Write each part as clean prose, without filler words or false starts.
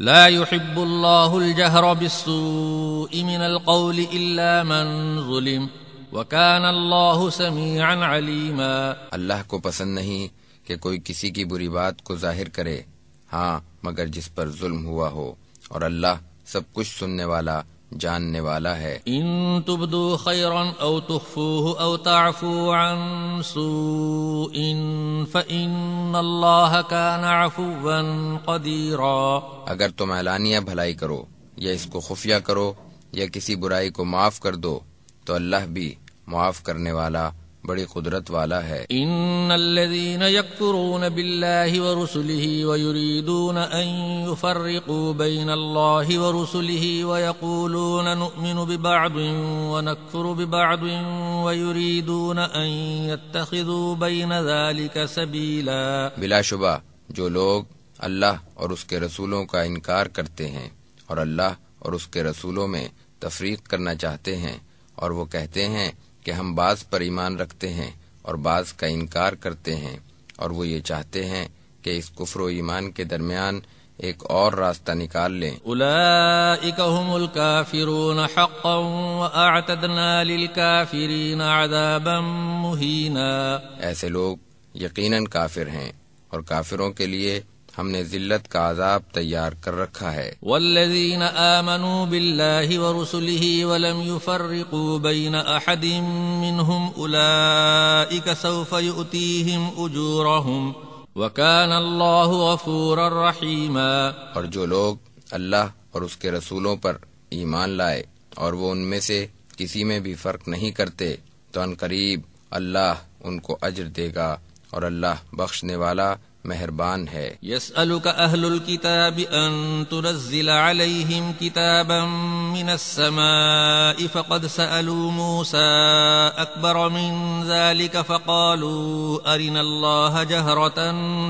لا يحب الله الجهر بالسوء من القول إلا من ظلم وكان الله سميعا عليما۔ اللہ کو پسند نہیں کہ کوئی کسی کی بری بات کو ظاہر کرے، ہاں مگر جس پر ظلم ہوا ہو، اور اللہ سب کچھ سننے والا جاننے والا ہے۔ ان تبدوا خيرا او تخفوه او تعفوا عن سوء فإن الله كان عفوا قديرا۔ اگر تم اعلانیہ بھلائی کرو یا اس کو خفیہ کرو یا کسی برائی کو معاف کر دو تو اللہ بھی معاف کرنے والا بڑی قدرت والا ہے۔ ان الذين يكفرون بالله ورسله ويريدون ان يفرقوا بين الله ورسله ويقولون نؤمن ببعض ونكفر ببعض ويريدون ان يتخذوا بين ذلك سبيلا۔ بلا شبہ جو لوگ اللہ اور اس کے رسولوں کا انکار کرتے ہیں اور اللہ اور اس کے رسولوں میں تفریق کرنا چاہتے ہیں، اور وہ کہتے ہیں کہ ہم بعض پر ایمان رکھتے ہیں اور بعض کا انکار کرتے ہیں، اور وہ یہ چاہتے ہیں کہ اس کفر و ایمان کے درمیان ایک اور راستہ نکال لیں۔ اولئک هم الکافرون حقا واعتدنا للکافرین عذابا مہینا۔ ایسے لوگ یقیناً کافر ہیں اور کافروں کے لیے ہم نے ذلت کا عذاب تیار کر رکھا ہے۔ والذین آمنوا باللہ ورسلہ ولم يفرقوا بین احد منہم اولئک سوف یؤتیہم اجورہم وکان اللہ غفورا رحیما۔ اور جو لوگ اللہ اور اس کے رسولوں پر ایمان لائے اور وہ ان میں سے کسی میں بھی فرق نہیں کرتے تو ان قریب اللہ ان کو اجر دے گا، اور اللہ بخشنے والا مہربان ہے۔ يسألك أهل الكتاب أن تنزل عليهم كتابا من السماء فقد سألوا موسى أكبر من ذلك فقالوا أرنا الله جهرة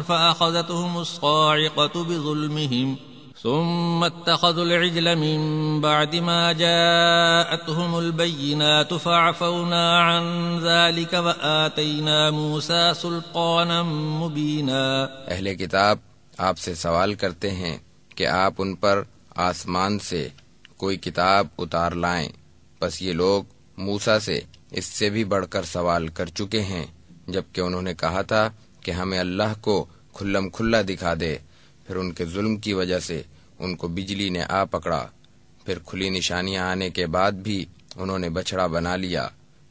فأخذتهم الصاعقة بظلمهم ثم اتخذوا العجل من بعد ما جاءتهم البينات فعفونا عن ذلك وآتينا موسى سلطانا مبينا۔ اہل کتاب آپ سے سوال کرتے ہیں کہ آپ ان پر آسمان سے کوئی کتاب اتار لائیں، پس یہ لوگ موسیٰ سے اس سے بھی بڑھ کر سوال کر چکے ہیں، جبکہ انہوں نے کہا تھا کہ ہمیں اللہ کو کھلم کھلا دکھا دے، پھر ان کے ظلم کی وجہ سے ان کو بجلی نے آ پکڑا، پھر کھلی نشانیاں آنے کے بعد بھی انہوں نے بچڑا بنا لیا،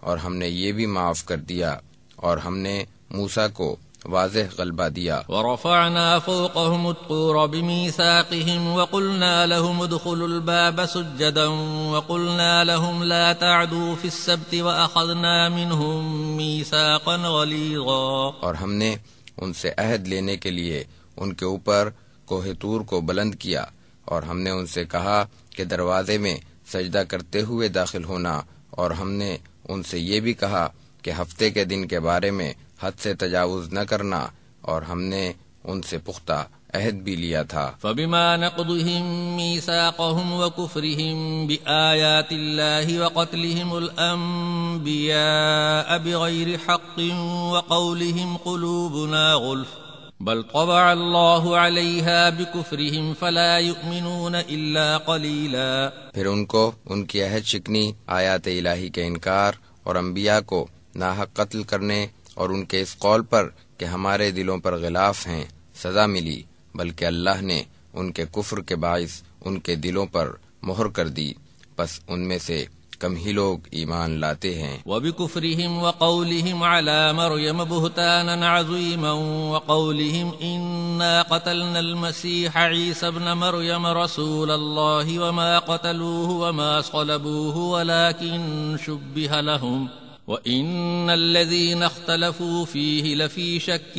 اور ہم نے یہ بھی معاف کر دیا، اور ہم نے موسیٰ کو واضح غلبہ دیا۔ ورفعنا فوقهم الطور بميثاقهم وقلنا لهم ادخلوا الباب سجدا وقلنا لهم لا تعدوا في السبت وأخذنا منهم ميثاقا غليظا۔ اور ہم نے ان سے عہد لینے کے لیے ان کے اوپر کوہ طور کو بلند کیا، اور ہم نے ان سے کہا کہ دروازے میں سجدہ کرتے ہوئے داخل ہونا، اور ہم نے ان سے یہ بھی کہا کہ ہفتے کے دن کے بارے میں حد سے تجاوز نہ کرنا، اور ہم نے ان سے پختہ عہد بھی لیا تھا۔ فبما نقضهم ميثاقهم وكفرهم بآيات الله وقتلهم الأنبياء بغير حق وقولهم قلوبنا غلف بل طبع الله عليها بكفرهم فلا يؤمنون إلا قليلا۔ پھر ان کو ان کی عہد شکنی، آیات الہی کے انکار اور انبیاء کو ناحق قتل کرنے اور ان کے اس قول پر کہ ہمارے دلوں پر غلاف ہیں سزا ملی، بلکہ اللہ نے ان کے کفر کے باعث ان کے دلوں پر مہر کر دی، پس ان میں سے کم ہی لوگ ایمان لاتے ہیں۔ وبكفرهم وقولهم على مريم بهتانا عظيما وقولهم إنا قتلنا المسيح عيسى ابن مريم رسول الله وما قتلوه وما صلبوه ولكن شبه لهم وَإِنَّ الَّذِينَ اخْتَلَفُوا فِيهِ لَفِي شَكٍّ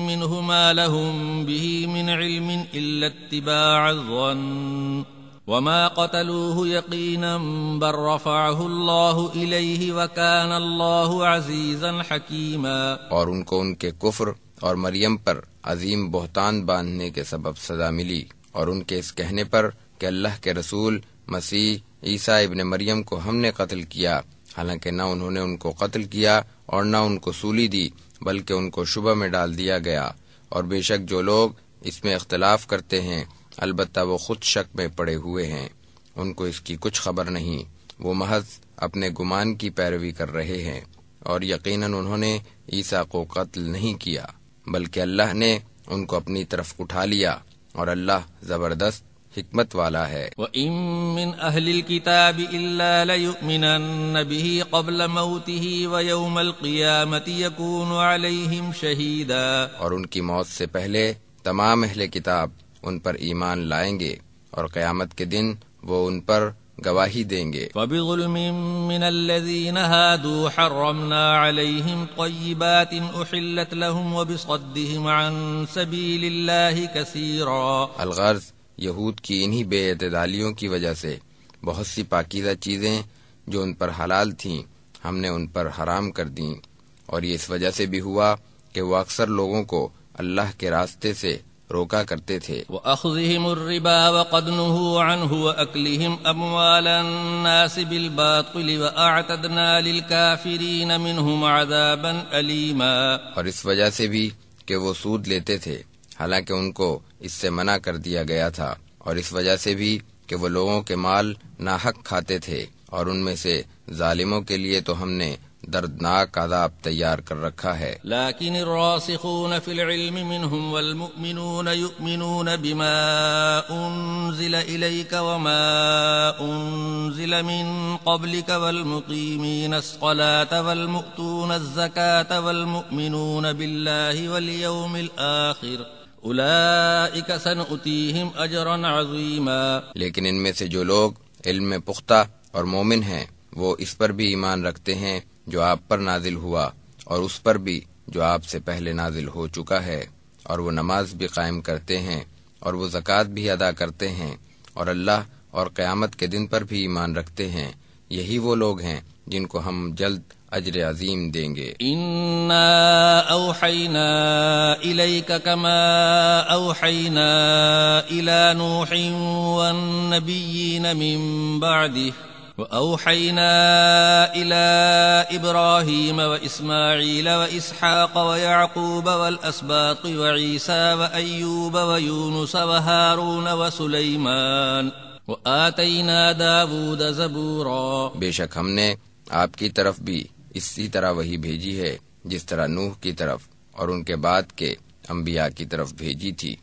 مِّنْهُ مَا لَهُم بِهِ مِنْ عِلْمٍ إِلَّا اتِّبَاعَ الظَّنِّ وَمَا قَتَلُوهُ يَقِينًا بَل رَّفَعَهُ اللَّهُ إِلَيْهِ وَكَانَ اللَّهُ عَزِيزًا حَكِيمًا۔ اور ان کو ان کے کفر اور مریم پر عظیم بہتان باندھنے کے سبب سزا ملی، اور ان کے اس کہنے پر کہ اللہ کے رسول مسیح عیسیٰ ابن مریم کو ہم نے قتل کیا، حالانکہ نہ انہوں نے ان کو قتل کیا اور نہ ان کو سولی دی، بلکہ ان کو شبہ میں ڈال دیا گیا۔ اور بے شک جو لوگ اس میں اختلاف کرتے ہیں البتہ وہ خود شک میں پڑے ہوئے ہیں، ان کو اس کی کچھ خبر نہیں، وہ محض اپنے گمان کی پیروی کر رہے ہیں، اور یقیناً انہوں نے عیسیٰ کو قتل نہیں کیا بلکہ اللہ نے ان کو اپنی طرف اٹھا لیا، اور اللہ زبردست حکمت والا ہے۔ وَإِن مِّنْ أَهْلِ الْكِتَابِ إِلَّا لَيُؤْمِنَنَّ بِهِ قَبْلَ مَوْتِهِ وَيَوْمَ الْقِيَامَةِ يَكُونُ عَلَيْهِمْ شَهِيدًا، اور ان کی موت سے پہلے تمام اہل کتاب ان پر ایمان لائیں گے، اور قیامت کے دن وہ ان پر گواہی دیں گے۔ فَبِظُلْمٍ مِّنَ الَّذِينَ هَادُوا حَرَّمْنَا عَلَيْهِمْ طَيِّبَاتٍ أُحِلَّتْ لَهُمْ وَبِصَدِّهِمْ عَن سَبِيلِ اللَّهِ كَثِيرًا، الغرض یہود کی انہی بے اعتدالیوں کی وجہ سے بہت سی پاکیزہ چیزیں جو ان پر حلال تھیں ہم نے ان پر حرام کر دیں، اور یہ اس وجہ سے بھی ہوا کہ وہ اکثر لوگوں کو اللہ کے راستے سے روکا کرتے تھے۔ وَأَخْذِهِمُ الرِّبَا وَقَدْ نُهُوا عَنْهُ وَأَكْلِهِمْ أَمْوَالَ النَّاسِ بِالْبَاطِلِ وَأَعْتَدْنَا لِلْكَافِرِينَ مِنْهُمْ عَذَابًا أَلِيمًا، اور اس وجہ سے بھی کہ وہ سود لیتے تھے حالانکہ ان کو اس سے منع کر دیا گیا تھا، اور اس وجہ سے بھی کہ وہ لوگوں کے مال ناحق کھاتے تھے، اور ان میں سے ظالموں کے لیے تو ہم نے دردناک عذاب تیار کر رکھا ہے۔ لكن الراسخون في العلم منهم والمؤمنون يؤمنون بما أنزل إليك وما أنزل من قبلك والمقيمين الصلاة والمؤتون الزكاة والمؤمنون بالله واليوم الآخر أولئك سنؤتيهم أجرا عظيما، لیکن ان میں سے جو لوگ علم میں پختہ اور مومن ہیں وہ اس پر بھی ایمان رکھتے ہیں جو آپ پر نازل ہوا، اور اس پر بھی جو آپ سے پہلے نازل ہو چکا ہے، اور وہ نماز بھی قائم کرتے ہیں، اور وہ زکوٰۃ بھی ادا کرتے ہیں، اور اللہ اور قیامت کے دن پر بھی ایمان رکھتے ہیں، یہی وہ لوگ ہیں جن کو ہم جلد اجر عظیم دیں گے۔ إنا أوحينا إليك كما أوحينا إلى نوح والنبيين من بعده وأوحينا إلى إبراهيم وإسماعيل وإسحاق ويعقوب والأسباط وعيسى وأيوب ويونس وهارون وسليمان وآتينا داود زبورا، بے شک ہم نے آپ کی طرف بھی اسی طرح وہی بھیجی ہے جس طرح نوح کی طرف اور ان کے بعد کے انبیاء کی طرف بھیجی تھی،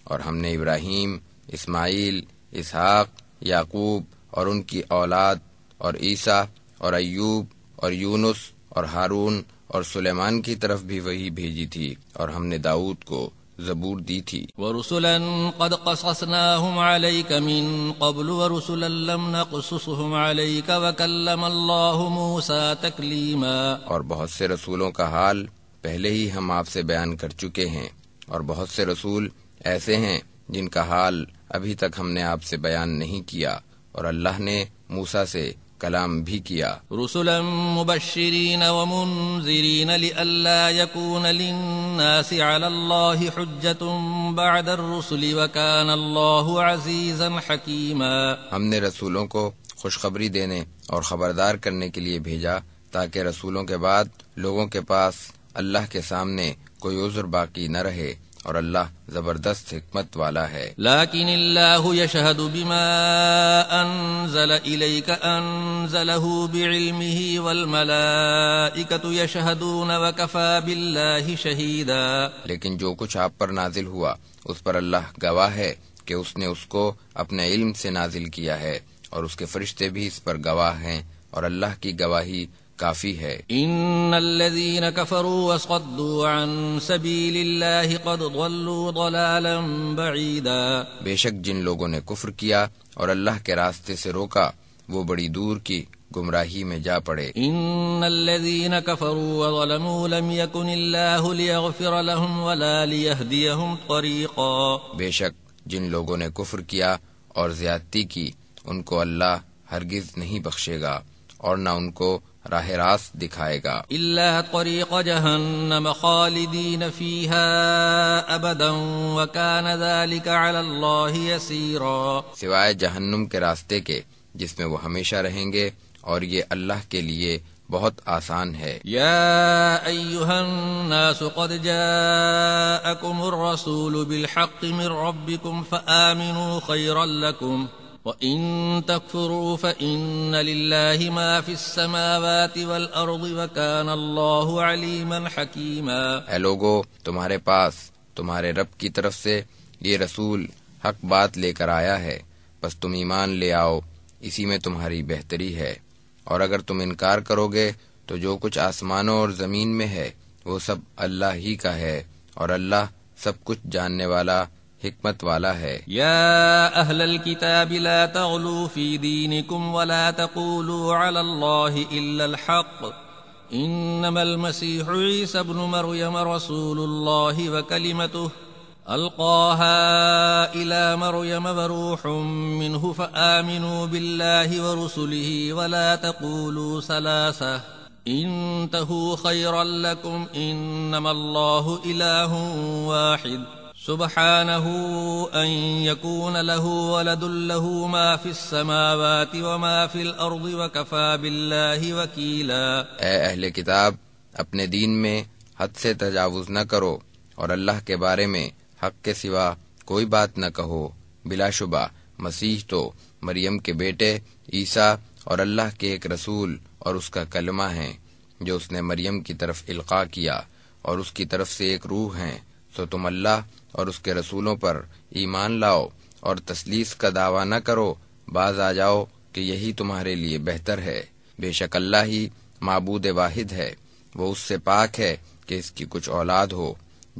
اور ہم نے ابراہیم، اسماعیل، اسحاق، یعقوب اور ان کی اولاد، اور عیسیٰ اور ایوب اور یونس اور ہارون اور سلیمان کی طرف بھی وہی بھیجی تھی، اور ہم نے داؤد کو زبور دی تھی۔ وَرُسُلًا قَدْ قَصَصْنَاهُمْ عَلَيْكَ مِن قَبْلُ وَرُسُلًا لَّمْ نَقْصُصْهُمْ عَلَيْكَ وَكَلَّمَ اللَّهُ مُوسَىٰ تَكْلِيمًا، اور بہت سے رسولوں کا حال پہلے ہی ہم آپ سے بیان کر چکے ہیں، اور بہت سے رسول ایسے ہیں جن کا حال ابھی تک ہم نے آپ سے بیان نہیں کیا، اور اللہ نے موسیٰ سے کلام بھی کیا۔ رسلا مبشرین ومنذرین لئلا یکون للناس علی اللہ حجت بعد الرسل وکان اللہ عزیزا حکیما، ہم نے رسولوں کو خوشخبری دینے اور خبردار کرنے کے لیے بھیجا تاکہ رسولوں کے بعد لوگوں کے پاس اللہ کے سامنے کوئی عذر باقی نہ رہے، اور اللہ زبردست حکمت والا ہے۔ لیکن اللہ یشہد بما انزل الیک انزلہ بعلمہ والملائکۃ یشہدون وکفی باللہ شہیدا، لیکن جو کچھ آپ پر نازل ہوا اس پر اللہ گواہ ہے کہ اس نے اس کو اپنے علم سے نازل کیا ہے، اور اس کے فرشتے بھی اس پر گواہ ہیں، اور اللہ کی گواہی کافی ہے۔ ان الذين كفروا وصدوا عن سبيل الله قد ضلوا ضلالا بعيدا، بے شک جن لوگوں نے کفر کیا اور اللہ کے راستے سے روکا وہ بڑی دور کی گمراہی میں جا پڑے۔ ان الذين كفروا وظلموا لم يكن الله ليغفر لهم ولا ليهديهم طريقا، بے شک جن لوگوں نے کفر کیا اور زیادتی کی ان کو اللہ ہرگز نہیں بخشے گا اور نہ ان کو راہ راست دکھائے گا۔ الا طریق جہنم خالدین فیہا ابدا وکان ذلک علی اللہ یسیرا، سوائے جہنم کے راستے کے جس میں وہ ہمیشہ رہیں گے، اور یہ اللہ کے لیے بہت آسان ہے۔ يا أيها الناس قد جاءكم الرسول بالحق من ربكم فآمنوا خيرا لكم وإن تكفروا فإن لله ما في السماوات والأرض وكان الله عليما حكيما۔ اے لوگو، تمہارے پاس تمہارے رب کی طرف سے یہ رسول حق بات لے کر آیا ہے، بس تم ایمان لے آؤ، اسی میں تمہاری بہتری ہے، اور اگر تم انکار کرو گے تو جو کچھ آسمانوں اور زمین میں ہے وہ سب اللہ ہی کا ہے، اور اللہ سب کچھ جاننے والا، حکمت والا ہے۔ يا أهل الكتاب لا تغلوا في دينكم ولا تقولوا على الله إلا الحق إنما المسيح عيسى ابن مريم رسول الله وكلمته ألقاها إلى مريم وروح منه فآمنوا بالله ورسله ولا تقولوا ثلاثة انتهوا خيرا لكم إنما الله إله واحد سبحانه أن يكون له ولد له ما في السماوات وما في الأرض وكفى بالله وكيلا۔ اے اہل کتاب، اپنے دین میں حد سے تجاوز نہ کرو، اور اللہ کے بارے میں حق کے سوا کوئی بات نہ کہو۔ بلا شبہ مسیح تو مریم کے بیٹے عیسیٰ اور اللہ کے ایک رسول اور اس کا کلمہ ہیں، جو اس نے مریم کی طرف القاء کیا، اور اس کی طرف سے ایک روح ہیں۔ سو تم اللہ اور اس کے رسولوں پر ایمان لاؤ اور تثلیث کا دعویٰ نہ کرو، باز آ جاؤ کہ یہی تمہارے لیے بہتر ہے۔ بے شک اللہ ہی معبود واحد ہے، وہ اس سے پاک ہے کہ اس کی کچھ اولاد ہو۔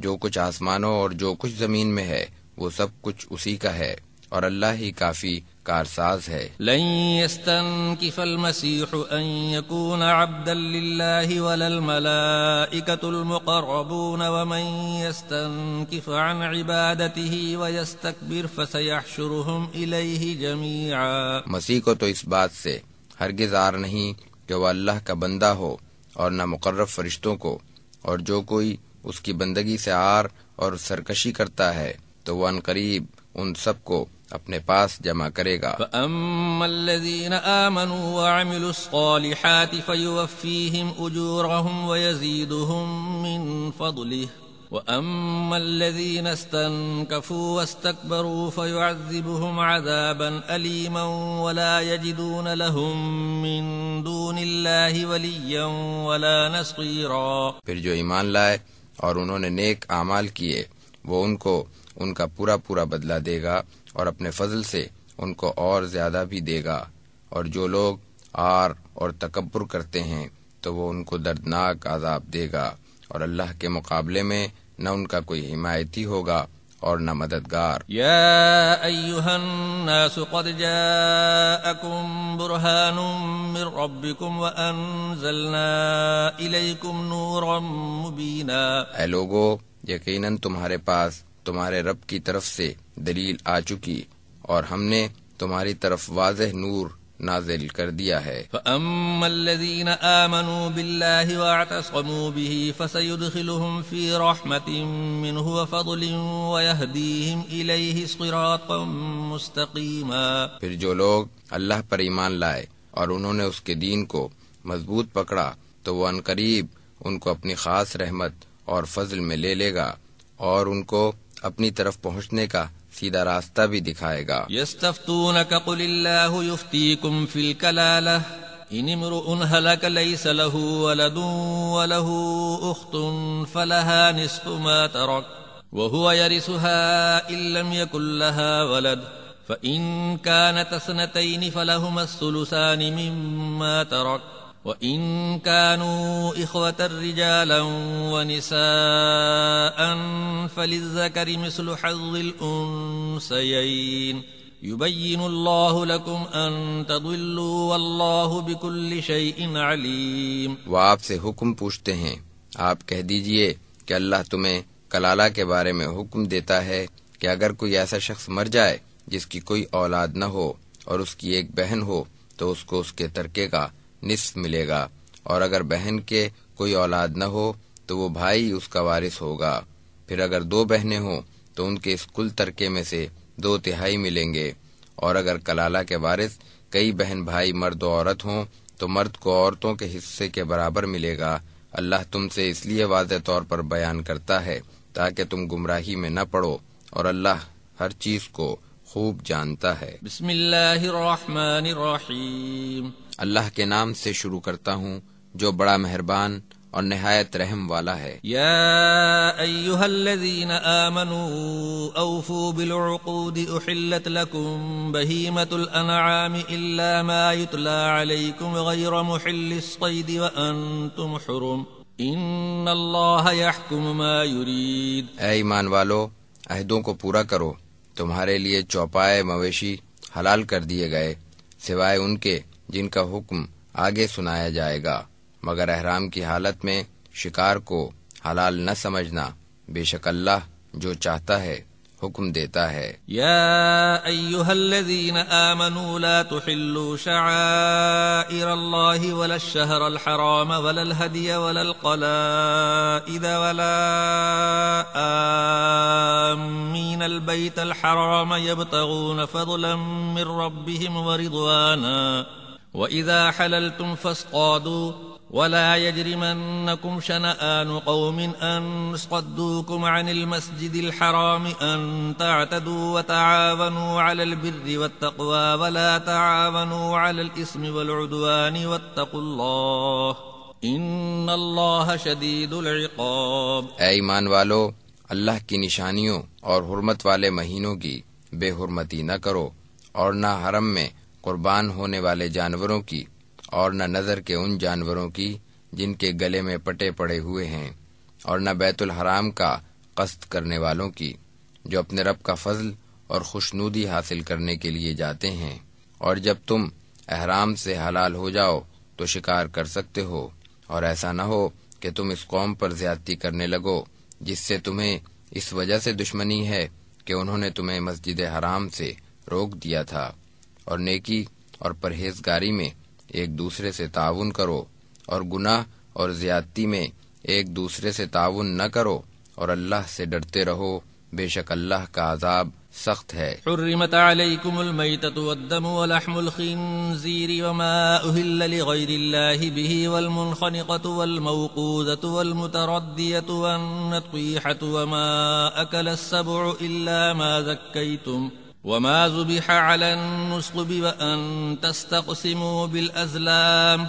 جو کچھ آسمانوں اور جو کچھ زمین میں ہے وہ سب کچھ اسی کا ہے، اور اللہ ہی کافی کارساز ہے۔ لن يستنكف المسيح أن يكون عبدا لله ولا الملائكة المقربون ومن يستنكف عن عبادته ويستكبر فسيحشرهم إليه جميعا۔ مسیح کو تو اس بات سے ہرگز عار نہیں کہ وہ اللہ کا بندہ ہو اور نہ مقرب فرشتوں کو، اور جو کوئی اس کی بندگی سے عار اور سرکشی کرتا ہے تو وہ عنقریب ان سب کو اپنے پاس جمع کرے گا۔ فَأَمَّا الَّذِينَ آمَنُوا وَعَمِلُوا الصَّالِحَاتِ فَيُوَفِّيهِمْ أُجُورَهُمْ وَيَزِيدُهُمْ مِنْ فَضْلِهِ وَأَمَّا الَّذِينَ اسْتَنكَفُوا وَاسْتَكْبَرُوا فَيُعَذِّبُهُمْ عَذَابًا أَلِيمًا وَلَا يَجِدُونَ لَهُم مِّن دُونِ اللَّهِ وَلِيًّا وَلَا نَصِيرًا۔ پھر جو ایمان لائے اور انہوں نے نیک اعمال کیے، وہ ان کو ان کا پورا پورا بدلہ دے گا، اور اپنے فضل سے ان کو اور زیادہ بھی دے گا، اور جو لوگ عار اور تکبر کرتے ہیں تو وہ ان کو دردناک عذاب دے گا، اور اللہ کے مقابلے میں نہ ان کا کوئی حمایتی ہوگا اور نہ مددگار۔ یا ایہا الناس قد جاءکم برہان من ربکم وانزلنا الیکم نورا مبینا۔ اے لوگو، یقیناً تمہارے پاس تمہارے رب کی طرف سے دلیل آ چکی، اور ہم نے تمہاری طرف واضح نور نازل کر دیا ہے۔ فَأَمَّا الَّذِينَ آمَنُوا بِاللَّهِ وَاعْتَصَمُوا بِهِ فَسَيُدْخِلُهُمْ فِي رَحْمَةٍ مِّنْهُ وَفَضْلٍ وَيَهْدِيهِمْ إِلَيْهِ صِرَاطًا مُسْتَقِيمًا۔ پھر جو لوگ اللہ پر ایمان لائے اور انہوں نے اس کے دین کو مضبوط پکڑا تو وہ عنقریب ان کو اپنی خاص رحمت اور فضل میں لے لے گا، اور ان کو اپنی طرف پہنچنے کا سیدھا راستہ بھی دکھائے گا۔ يستفتونك قل الله يفتيكم في الكلالة إن امرؤ هلك ليس له ولد وله أخت فلها نصف ما ترك وهو يرثها إن لم يكن لها ولد فإن كانت اثنتين فلهما الثلثان مما ترك وَإِن كَانُوا إِخْوَةً رِجَالًا وَنِسَاءً فَلِلذَّكَرِ مِثْلُ حَظِّ الْأُنثَيَيْنِ يُبَيِّنُ اللَّهُ لَكُمْ أَن تَضِلُّوا وَاللَّهُ بِكُلِّ شَيْءٍ عَلِيمٌ۔ وہ آپ سے حکم پوچھتے ہیں، آپ کہہ دیجئے کہ اللہ تمہیں کلالہ کے بارے میں حکم دیتا ہے کہ اگر کوئی ایسا شخص مر جائے جس کی کوئی اولاد نہ ہو اور اس کی ایک بہن ہو تو اس کو اس کے ترکے کا نصف ملے گا، اور اگر بہن کے کوئی اولاد نہ ہو تو وہ بھائی اس کا وارث ہوگا۔ پھر اگر دو بہنیں ہوں تو ان کے اس کل ترکے میں سے 2/3 ملیں گے، اور اگر کلالہ کے وارث کئی بہن بھائی مرد و عورت ہوں تو تو مرد کو عورتوں کے حصے کے برابر ملے گا۔ اللہ تم سے اس لیے واضح طور پر بیان کرتا ہے تاکہ تم گمراہی میں نہ پڑو، اور اللہ ہر چیز کو خوب جانتا ہے۔ بسم اللہ الرحمن الرحیم۔ اللہ کے نام سے شروع کرتا ہوں جو بڑا مہربان اور نہایت رحم والا ہے۔ یا ایہا الذین آمنوا اوفوا بالعقود احلت لکم بہیمۃ الانعام الا ما یتلی علیکم غیر محل الصید وانتم حرم ان اللہ یحکم ما یرید۔ اے ایمان والو، عہدوں کو پورا کرو، تمہارے لیے چوپائے مویشی حلال کر دیے گئے سوائے ان کے جن کا حکم آگے سنایا جائے گا، مگر احرام کی حالت میں شکار کو حلال نہ سمجھنا، بے شک اللہ جو چاہتا ہے حکم دیتا ہے۔ یا ایہا الذین آمنوا لا تحلوا شعائر اللہ ولا الشہر الحرام ولا الہدی ولا القلائد ولا آمین البیت الحرام یبتغون فضلا من ربهم ورضوانا وَإِذَا حَلَلْتُمْ فَاصْطَادُوا وَلَا يَجْرِمَنَّكُمْ شَنَآنُ قَوْمٍ أَن صَدُّوكُمْ عَنِ الْمَسْجِدِ الْحَرَامِ أَن تَعْتَدُوا وَتَعَاوَنُوا عَلَى الْبِرِّ وَالتَّقْوَى وَلَا تَعَاوَنُوا عَلَى الْإِثْمِ وَالْعُدْوَانِ وَاتَّقُوا اللَّهَ إِنَّ اللَّهَ شَدِيدُ الْعِقَابِ۔ اے ایمان والو، اللہ کی نشانیوں اور حرمت والے مہینوں کی بے حرمتی نہ کرو، اور نہ حرم میں قربان ہونے والے جانوروں کی، اور نہ نظر کے ان جانوروں کی جن کے گلے میں پٹے پڑے ہوئے ہیں، اور نہ بیت الحرام کا قصد کرنے والوں کی جو اپنے رب کا فضل اور خوشنودی حاصل کرنے کے لیے جاتے ہیں۔ اور جب تم احرام سے حلال ہو جاؤ تو شکار کر سکتے ہو، اور ایسا نہ ہو کہ تم اس قوم پر زیادتی کرنے لگو جس سے تمہیں اس وجہ سے دشمنی ہے کہ انہوں نے تمہیں مسجد حرام سے روک دیا تھا۔ اور نیکی اور پرہیزگاری میں ایک دوسرے سے تعاون کرو، اور گناہ اور زیادتی میں ایک دوسرے سے تعاون نہ کرو، اور اللہ سے ڈرتے رہو، بے شک اللہ کا عذاب سخت ہے۔ حرمت علیکم المیتۃ والدم ولحم الخنزیر وما أهل لغیر اللہ به والمنخنقۃ والموقوذۃ والمتردیۃ والنطیحۃ وما أکل السبع الا ما ذکیتم وما ذبح على النصب وأن تستقسموا بالأزلام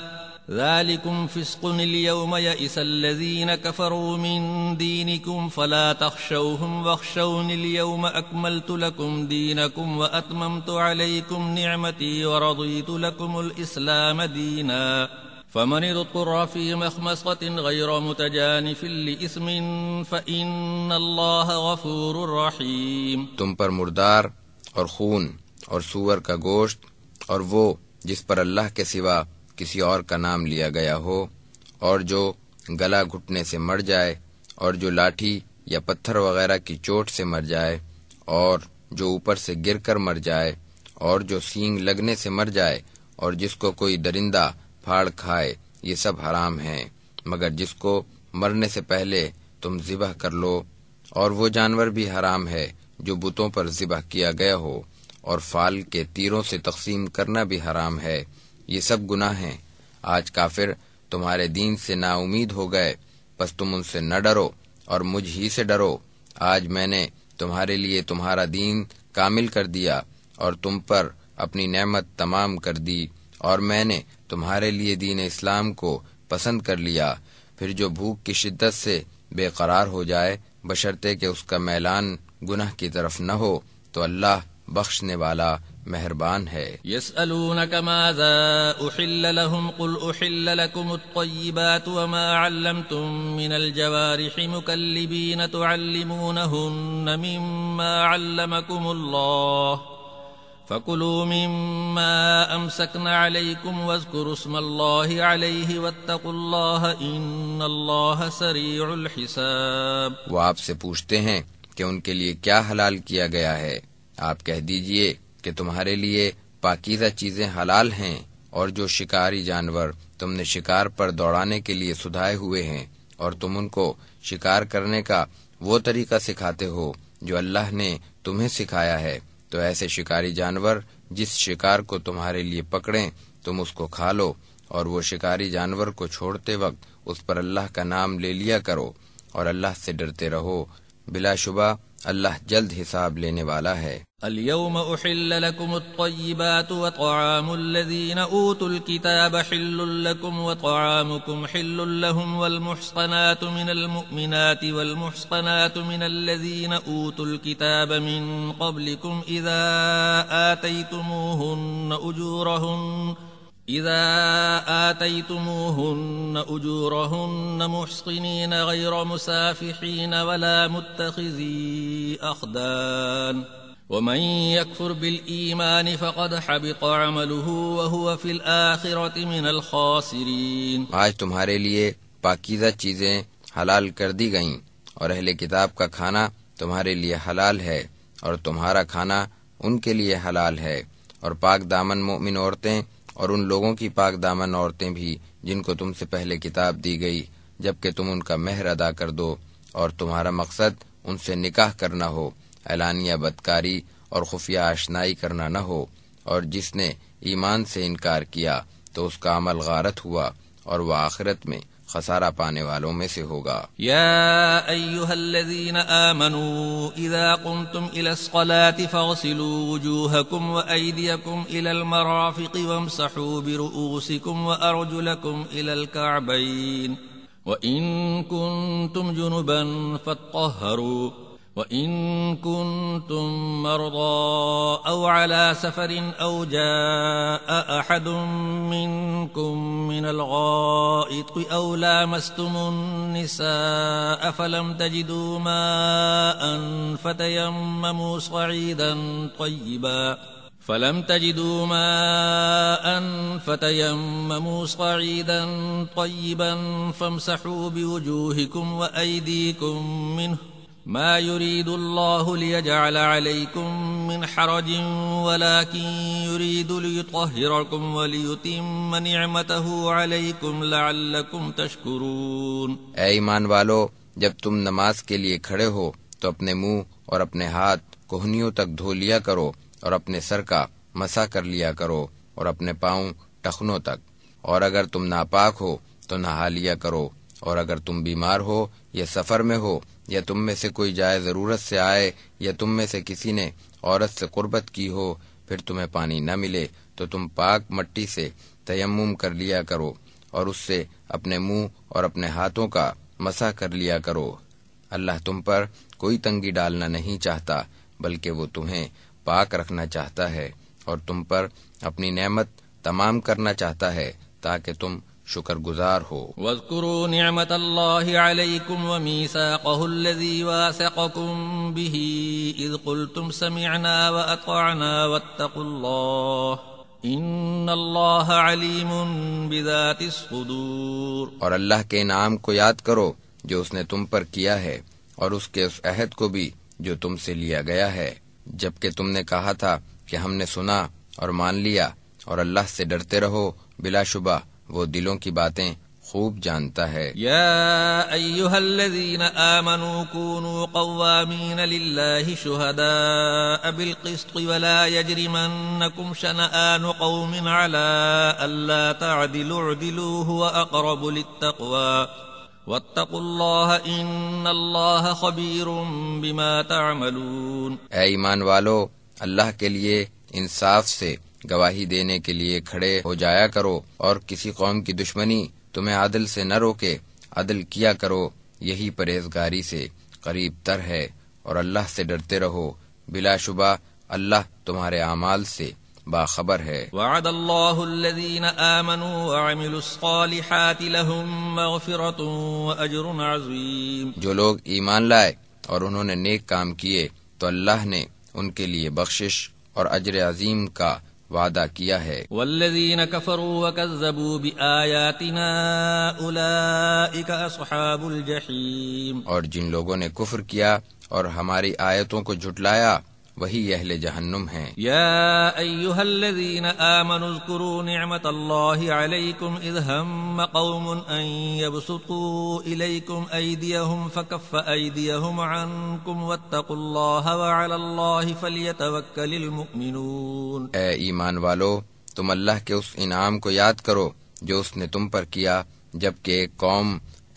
ذلكم فسق اليوم يئس الذين كفروا من دينكم فلا تخشوهم واخشون اليوم أكملت لكم دينكم وأتممت عليكم نعمتي ورضيت لكم الإسلام دينا فمن اضطر في مخمصة غير متجانف لإثم فإن الله غفور رحيم۔ تم پر مردار اور خون اور سور کا گوشت اور وہ جس پر اللہ کے سوا کسی اور کا نام لیا گیا ہو، اور جو گلا گھٹنے سے مر جائے، اور جو لاٹھی یا پتھر وغیرہ کی چوٹ سے مر جائے، اور جو اوپر سے گر کر مر جائے، اور جو سینگ لگنے سے مر جائے، اور جس کو کوئی درندہ پھاڑ کھائے، یہ سب حرام ہیں، مگر جس کو مرنے سے پہلے تم ذبح کر لو۔ اور وہ جانور بھی حرام ہے جو بتوں پر ذبح کیا گیا ہو، اور فال کے تیروں سے تقسیم کرنا بھی حرام ہے، یہ سب گناہ ہیں۔ آج کافر تمہارے دین سے نا امید ہو گئے، پس تم ان سے نہ ڈرو اور مجھ ہی سے ڈرو۔ آج میں نے تمہارے لیے تمہارا دین کامل کر دیا اور تم پر اپنی نعمت تمام کر دی، اور میں نے تمہارے لیے دین اسلام کو پسند کر لیا۔ پھر جو بھوک کی شدت سے بے قرار ہو جائے، بشرطے کہ اس کا میلان گناہ کی طرف نہ ہو، تو اللہ بخشنے والا مہربان ہے۔ يسألونك ماذا أحل لهم قل أحل لكم الطيبات وما علمتم من الجوارح مكلبين تعلمونهن مما علمكم الله فكلوا مما أمسكن عليكم واذكروا اسم الله عليه واتقوا الله إن الله سريع الحساب۔ وہ آپ سے پوچھتے ہیں کہ ان کے لیے کیا حلال کیا گیا ہے، آپ کہہ دیجئے کہ تمہارے لیے پاکیزہ چیزیں حلال ہیں، اور جو شکاری جانور تم نے شکار پر دوڑانے کے لیے سدھائے ہوئے ہیں، اور تم ان کو شکار کرنے کا وہ طریقہ سکھاتے ہو جو اللہ نے تمہیں سکھایا ہے، تو ایسے شکاری جانور جس شکار کو تمہارے لیے پکڑیں تم اس کو کھا لو، اور وہ شکاری جانور کو چھوڑتے وقت اس پر اللہ کا نام لے لیا کرو اور اللہ سے ڈرتے رہو، بلا شبہ اللہ جلد حساب لینے والا ہے۔ اليوم أحل لكم الطيبات وطعام الذين أوتوا الكتاب حل لكم وطعامكم حل لهم والمحصنات من المؤمنات والمحصنات من الذين أوتوا الكتاب من قبلكم إذا آتيتموهن أجورهن محصنين غير مسافحين ولا متخذي أخدان ومن يكفر بالإيمان فقد حبط عمله وهو في الآخرة من الخاسرين۔ آج تمہارے لیے پاکیزہ چیزیں حلال کر دی گئیں، اور اہل کتاب کا کھانا تمہارے لیے حلال ہے اور تمہارا کھانا ان کے لیے حلال ہے، اور پاک دامن مومن عورتیں اور ان لوگوں کی پاک دامن عورتیں بھی جن کو تم سے پہلے کتاب دی گئی، جبکہ تم ان کا مہر ادا کر دو اور تمہارا مقصد ان سے نکاح کرنا ہو، اعلانیہ بدکاری اور خفیہ آشنائی کرنا نہ ہو، اور جس نے ایمان سے انکار کیا تو اس کا عمل غارت ہوا اور وہ آخرت میں خسارہ پانے والوں میں سے ہوگا۔ یا ایھا الذین آمنوا اذا قمتم الى الصلاة فاغسلوا وجوہکم وایدیکم الى المرافق وامسحوا برؤوسکم وارجلکم الى الکعبین وان کنتم جنبا فاطہروا وَإِن كُنتُم مَّرْضَىٰ أَوْ عَلَىٰ سَفَرٍ أَوْ جَاءَ أَحَدٌ مِّنكُم مِّنَ الْغَائِطِ أَوْ لَامَسْتُمُ النِّسَاءَ فَلَمْ تَجِدُوا مَاءً فتيمموا صعيدا طيبا فامسحوا بوجوهكم وأيديكم منه ما يريد الله ليجعل عليكم من حرج ولكن يريد ليطهركم وليتم نعمته عليكم لعلكم تشكرون۔ اے ایمان والو، جب تم نماز کے لیے کھڑے ہو تو اپنے منہ اور اپنے ہاتھ کوہنیوں تک دھو لیا کرو اور اپنے سر کا مسح کر لیا کرو اور اپنے پاؤں ٹخنوں تک، اور اگر تم ناپاک ہو تو نہا لیا کرو، اور اگر تم بیمار ہو یا سفر میں ہو یا تم میں سے کوئی جائے ضرورت سے آئے یا تم میں سے کسی نے عورت سے قربت کی ہو، پھر تمہیں پانی نہ ملے تو تم پاک مٹی سے تیمم کر لیا کرو اور اس سے اپنے منہ اور اپنے ہاتھوں کا مسح کر لیا کرو۔ اللہ تم پر کوئی تنگی ڈالنا نہیں چاہتا، بلکہ وہ تمہیں پاک رکھنا چاہتا ہے اور تم پر اپنی نعمت تمام کرنا چاہتا ہے تاکہ تم شکر گزار ہو۔ واذکروا نعمت اللہ علیکم ومیثاقہ الذی واثقکم بہ اذ قلتم سمعنا واطعنا واتقوا اللہ ان اللہ علیم بذات الصدور۔ اور اللہ کے انعام کو یاد کرو جو اس نے تم پر کیا ہے، اور اس کے اس عہد کو بھی جو تم سے لیا گیا ہے، جبکہ تم نے کہا تھا کہ ہم نے سنا اور مان لیا، اور اللہ سے ڈرتے رہو، بلا شبہ وہ دلوں کی باتیں خوب جانتا ہے۔ یا ایھا الذین آمنوا کونوا قوامین للہ شہداء بالقسط ولا یجرمنکم شنآن قوم علی الا تعدلوا اعدلوا هو اقرب للتقوی واتقوا اللہ ان اللہ خبیر بما تعملون۔ اے ایمان والو، اللہ کے لیے انصاف سے گواہی دینے کے لیے کھڑے ہو جایا کرو، اور کسی قوم کی دشمنی تمہیں عدل سے نہ روکے، عدل کیا کرو، یہی پرہیزگاری سے قریب تر ہے، اور اللہ سے ڈرتے رہو، بلا شبہ اللہ تمہارے اعمال سے باخبر ہے۔ وعد اللہ الذین آمنوا وعملوا الصالحات لهم مغفرۃ واجر عظیم۔ جو لوگ ایمان لائے اور انہوں نے نیک کام کیے تو اللہ نے ان کے لیے بخشش اور اجر عظیم کا وعدہ کیا ہے۔ والذین کفروا وکذبوا بآیاتنا اولئک اصحاب الجحیم۔ اور جن لوگوں نے کفر کیا اور ہماری آیتوں کو جھٹلایا وہی اہل جہنم ہیں۔ یا ایھا الذین آمنوا اذکروا نعمت اللہ علیکم اذ ہم قوم ان یبسطوا الیکم ایدیہم فکف ایدیہم عنکم واتقوا اللہ وعلی اللہ فلیتوکل المؤمنون۔ اے ایمان والو، تم اللہ کے اس انعام کو یاد کرو جو اس نے تم پر کیا جبکہ ایک قوم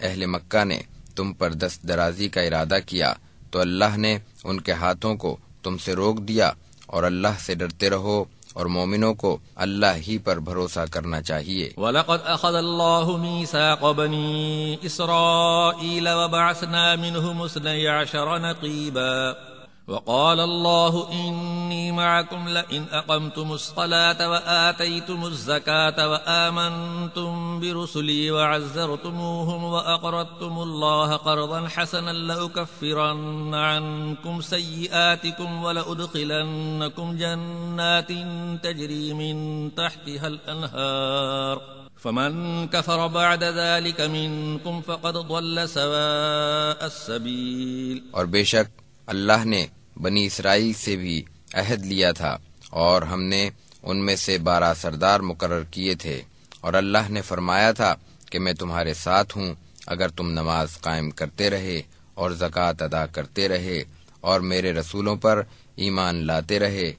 اہل مکہ نے تم پر دست درازی کا ارادہ کیا تو اللہ نے ان کے ہاتھوں کو تم سے روک دیا، اور اللہ سے ڈرتے رہو اور مومنوں کو اللہ ہی پر بھروسہ کرنا چاہیے۔ وَلَقَدْ أَخَذَ اللَّهُ مِيثَاقَ بَنِي إِسْرَائِيلَ وَبَعَثْنَا مِنْهُمُ 12 نَقِيبًا وقال الله إني معكم لئن أقمتم الصلاة وآتيتم الزكاة وآمنتم برسلي وعزرتموهم وأقرضتم الله قرضا حسنا لأكفرن عنكم سيئاتكم ولأدخلنكم جنات تجري من تحتها الأنهار فمن كفر بعد ذلك منكم فقد ضل سواء السبيل۔ اور بے شک اللہ نے بنی اسرائیل سے بھی عہد لیا تھا، اور ہم نے ان میں سے 12 سردار مقرر کیے تھے، اور اللہ نے فرمایا تھا کہ میں تمہارے ساتھ ہوں اگر تم نماز قائم کرتے رہے اور زکوٰۃ ادا کرتے رہے اور میرے رسولوں پر ایمان لاتے رہے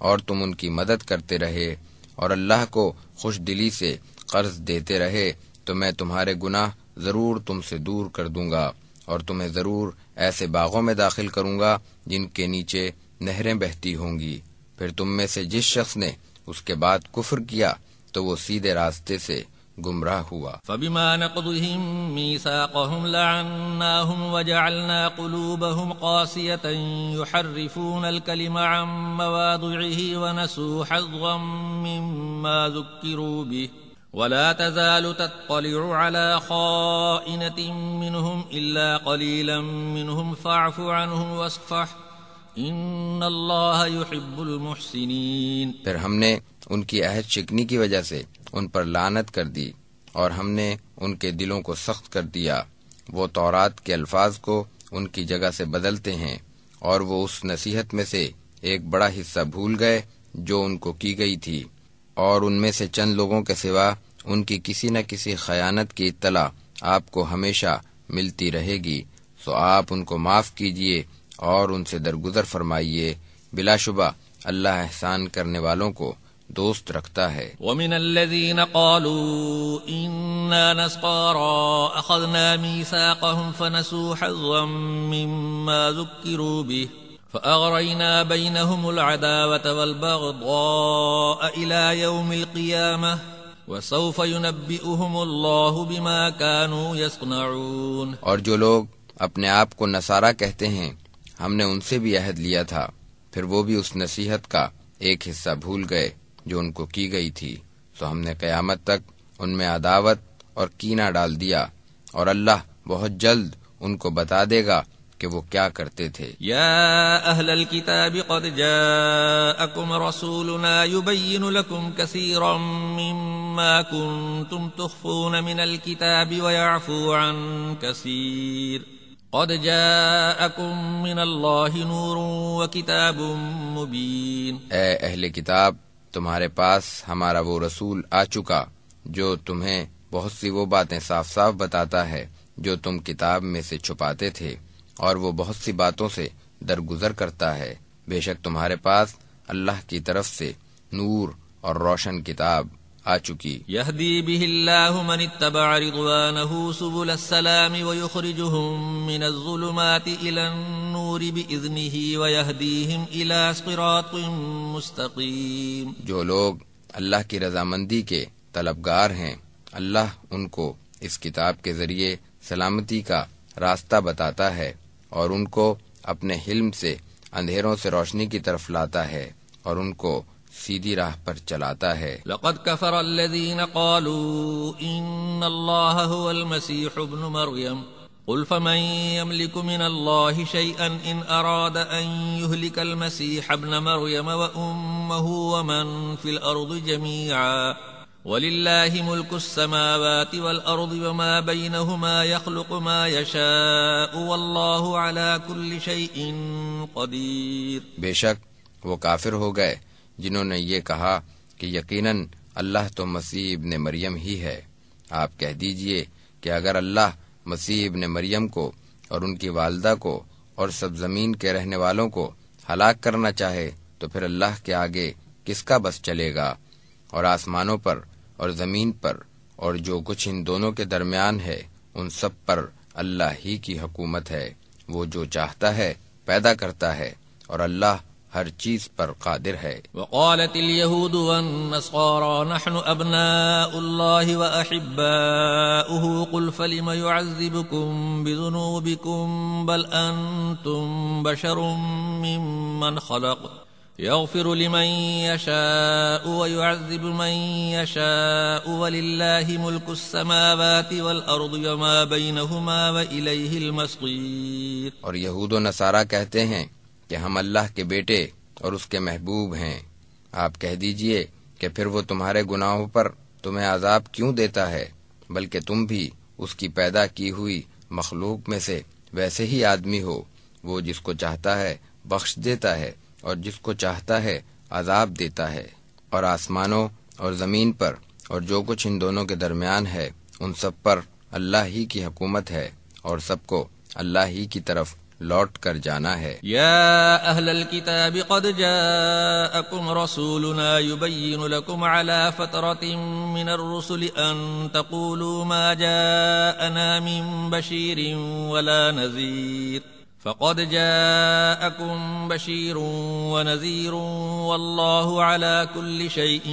اور تم ان کی مدد کرتے رہے اور اللہ کو خوش دلی سے قرض دیتے رہے تو میں تمہارے گناہ ضرور تم سے دور کر دوں گا، اور تمہیں ضرور ایسے باغوں میں داخل کروں گا جن کے نیچے نہریں بہتی ہوں گی۔ پھر تم میں سے جس شخص نے اس کے بعد کفر کیا تو وہ سیدھے راستے سے گمراہ ہوا۔ فَبِمَا نَقْضِهِم مِّيثَاقَهُمْ لَعَنَّاهُمْ وَجَعَلْنَا قُلُوبَهُمْ قَاسِيَةً يُحَرِّفُونَ الْكَلِمَ عَن مَّوَاضِعِهِ وَنَسُوا حَظًّا مِّمَّا ذُكِّرُوا بِهِ ولا تزال تطلع على خائنة منهم إلا قليلا منهم فاعف عنهم واصفح إن الله يحب المحسنين۔ پھر ہم نے ان کی عہد شکنی کی وجہ سے ان پر لعنت کر دی، اور ہم نے ان کے دلوں کو سخت کر دیا۔ وہ تورات کے الفاظ کو ان کی جگہ سے بدلتے ہیں، اور وہ اس نصیحت میں سے ایک بڑا حصہ بھول گئے جو ان کو کی گئی تھی، اور ان میں سے چند لوگوں کے سوا ان کی کسی نہ کسی خیانت کی اطلاع آپ کو ہمیشہ ملتی رہے گی، سو آپ ان کو معاف کیجیے اور ان سے درگزر فرمائیے، بلا شبہ اللہ احسان کرنے والوں کو دوست رکھتا ہے۔ وَمِنَ الَّذِينَ قَالُوا إِنَّا نَصَارَىٰ أَخَذْنَا مِيثَاقَهُمْ فَنَسُوا حَظًّا مِّمَّا ذُكِّرُوا بِهِ فَأَغْرَيْنَا بَيْنَهُمُ الْعَدَاوَةَ وَالْبَغْضَاءَ إِلَىٰ يَوْمِ الْقِيَامَةِ وَسَوْفَ يُنَبِّئُهُمُ اللَّهُ بِمَا كَانُوا يَصْنَعُونَ۔ اور جو لوگ اپنے آپ کو نصارہ کہتے ہیں، ہم نے ان سے بھی عہد لیا تھا، پھر وہ بھی اس نصیحت کا ایک حصہ بھول گئے جو ان کو کی گئی تھی، سو ہم نے قیامت تک ان میں عداوت اور کینہ ڈال دیا، اور اللہ بہت جلد ان کو بتا دے گا کہ وہ کیا کرتے تھے۔ یا اہل الکتاب قد جاءکم رسولنا یبین لکم کثیرا مما کنتم تخفون من الکتاب ویعفو عن کثیر قد جاءکم من اللہ نور وکتاب مبین۔ اے اہل کتاب، تمہارے پاس ہمارا وہ رسول آ چکا جو تمہیں بہت سی وہ باتیں صاف صاف بتاتا ہے جو تم کتاب میں سے چھپاتے تھے، اور وہ بہت سی باتوں سے درگزر کرتا ہے۔ بے شک تمہارے پاس اللہ کی طرف سے نور اور روشن کتاب آ چکی۔ یہدی بہ اللہ من اتبع رضوانہ سبل السلام ویخرجہم من الظلمات الی النور بإذنہ ویہدیہم الی صراط مستقیم۔ جو لوگ اللہ کی رضامندی کے طلبگار ہیں، اللہ ان کو اس کتاب کے ذریعے سلامتی کا راستہ بتاتا ہے اور ان کو اپنے حلم سے اندھیروں سے روشنی کی طرف لاتا ہے اور ان کو سیدھی راہ پر چلاتا ہے۔ لقد كفر الذين قالوا ان الله هو المسيح ابن مريم قل فمن يملك من الله شيئا ان اراد ان يهلك المسيح ابن مريم وامه ومن في الارض جميعا وَلِلَّهِ مُلْكُ السَّمَاوَاتِ وَالْأَرْضِ وَمَا بَيْنَهُمَا يَخْلُقُ مَا يَشَاءُ وَاللَّهُ عَلَى كُلِّ شَيْءٍ قَدِيرٌ۔ بے شک وہ کافر ہو گئے جنہوں نے یہ کہا کہ یقیناً اللہ تو مسیح ابن مریم ہی ہے۔ آپ کہہ دیجئے کہ اگر اللہ مسیح ابن مریم کو اور ان کی والدہ کو اور سب زمین کے رہنے والوں کو ہلاک کرنا چاہے تو پھر اللہ کے آگے کس کا بس چلے گا، اور آسمانوں پر اور زمین پر اور جو کچھ ان دونوں کے درمیان ہے ان سب پر اللہ ہی کی حکومت ہے، وہ جو چاہتا ہے پیدا کرتا ہے، اور اللہ ہر چیز پر قادر ہے۔ وقالت اليهود والنصارى نحن أبناء الله وأحباؤه قل فلم يعذبكم بذنوبكم بل أنتم بشر ممن خلق يغفر لمن يشاء ويعذب من يشاء ولله ملك السماوات والأرض وما بينهما وإليه المصير۔ اور یہود و نصارہ کہتے ہیں کہ ہم اللہ کے بیٹے اور اس کے محبوب ہیں۔ آپ کہہ دیجئے کہ پھر وہ تمہارے گناہوں پر تمہیں عذاب کیوں دیتا ہے، بلکہ تم بھی اس کی پیدا کی ہوئی مخلوق میں سے ویسے ہی آدمی ہو، وہ جس کو چاہتا ہے بخش دیتا ہے اور جس کو چاہتا ہے عذاب دیتا ہے۔ اور آسمانوں اور زمین پر اور جو کچھ ان دونوں کے درمیان ہے ان سب پر اللہ ہی کی حکومت ہے، اور سب کو اللہ ہی کی طرف لوٹ کر جانا ہے۔ یا اہل الكتاب قد جاءکم رسولنا یبین لکم علی فترة من الرسل ان تقولوا ما جاءنا من بشیر ولا نذیر فقد جاءکم بشیر ونذیر واللہ علی کل شیء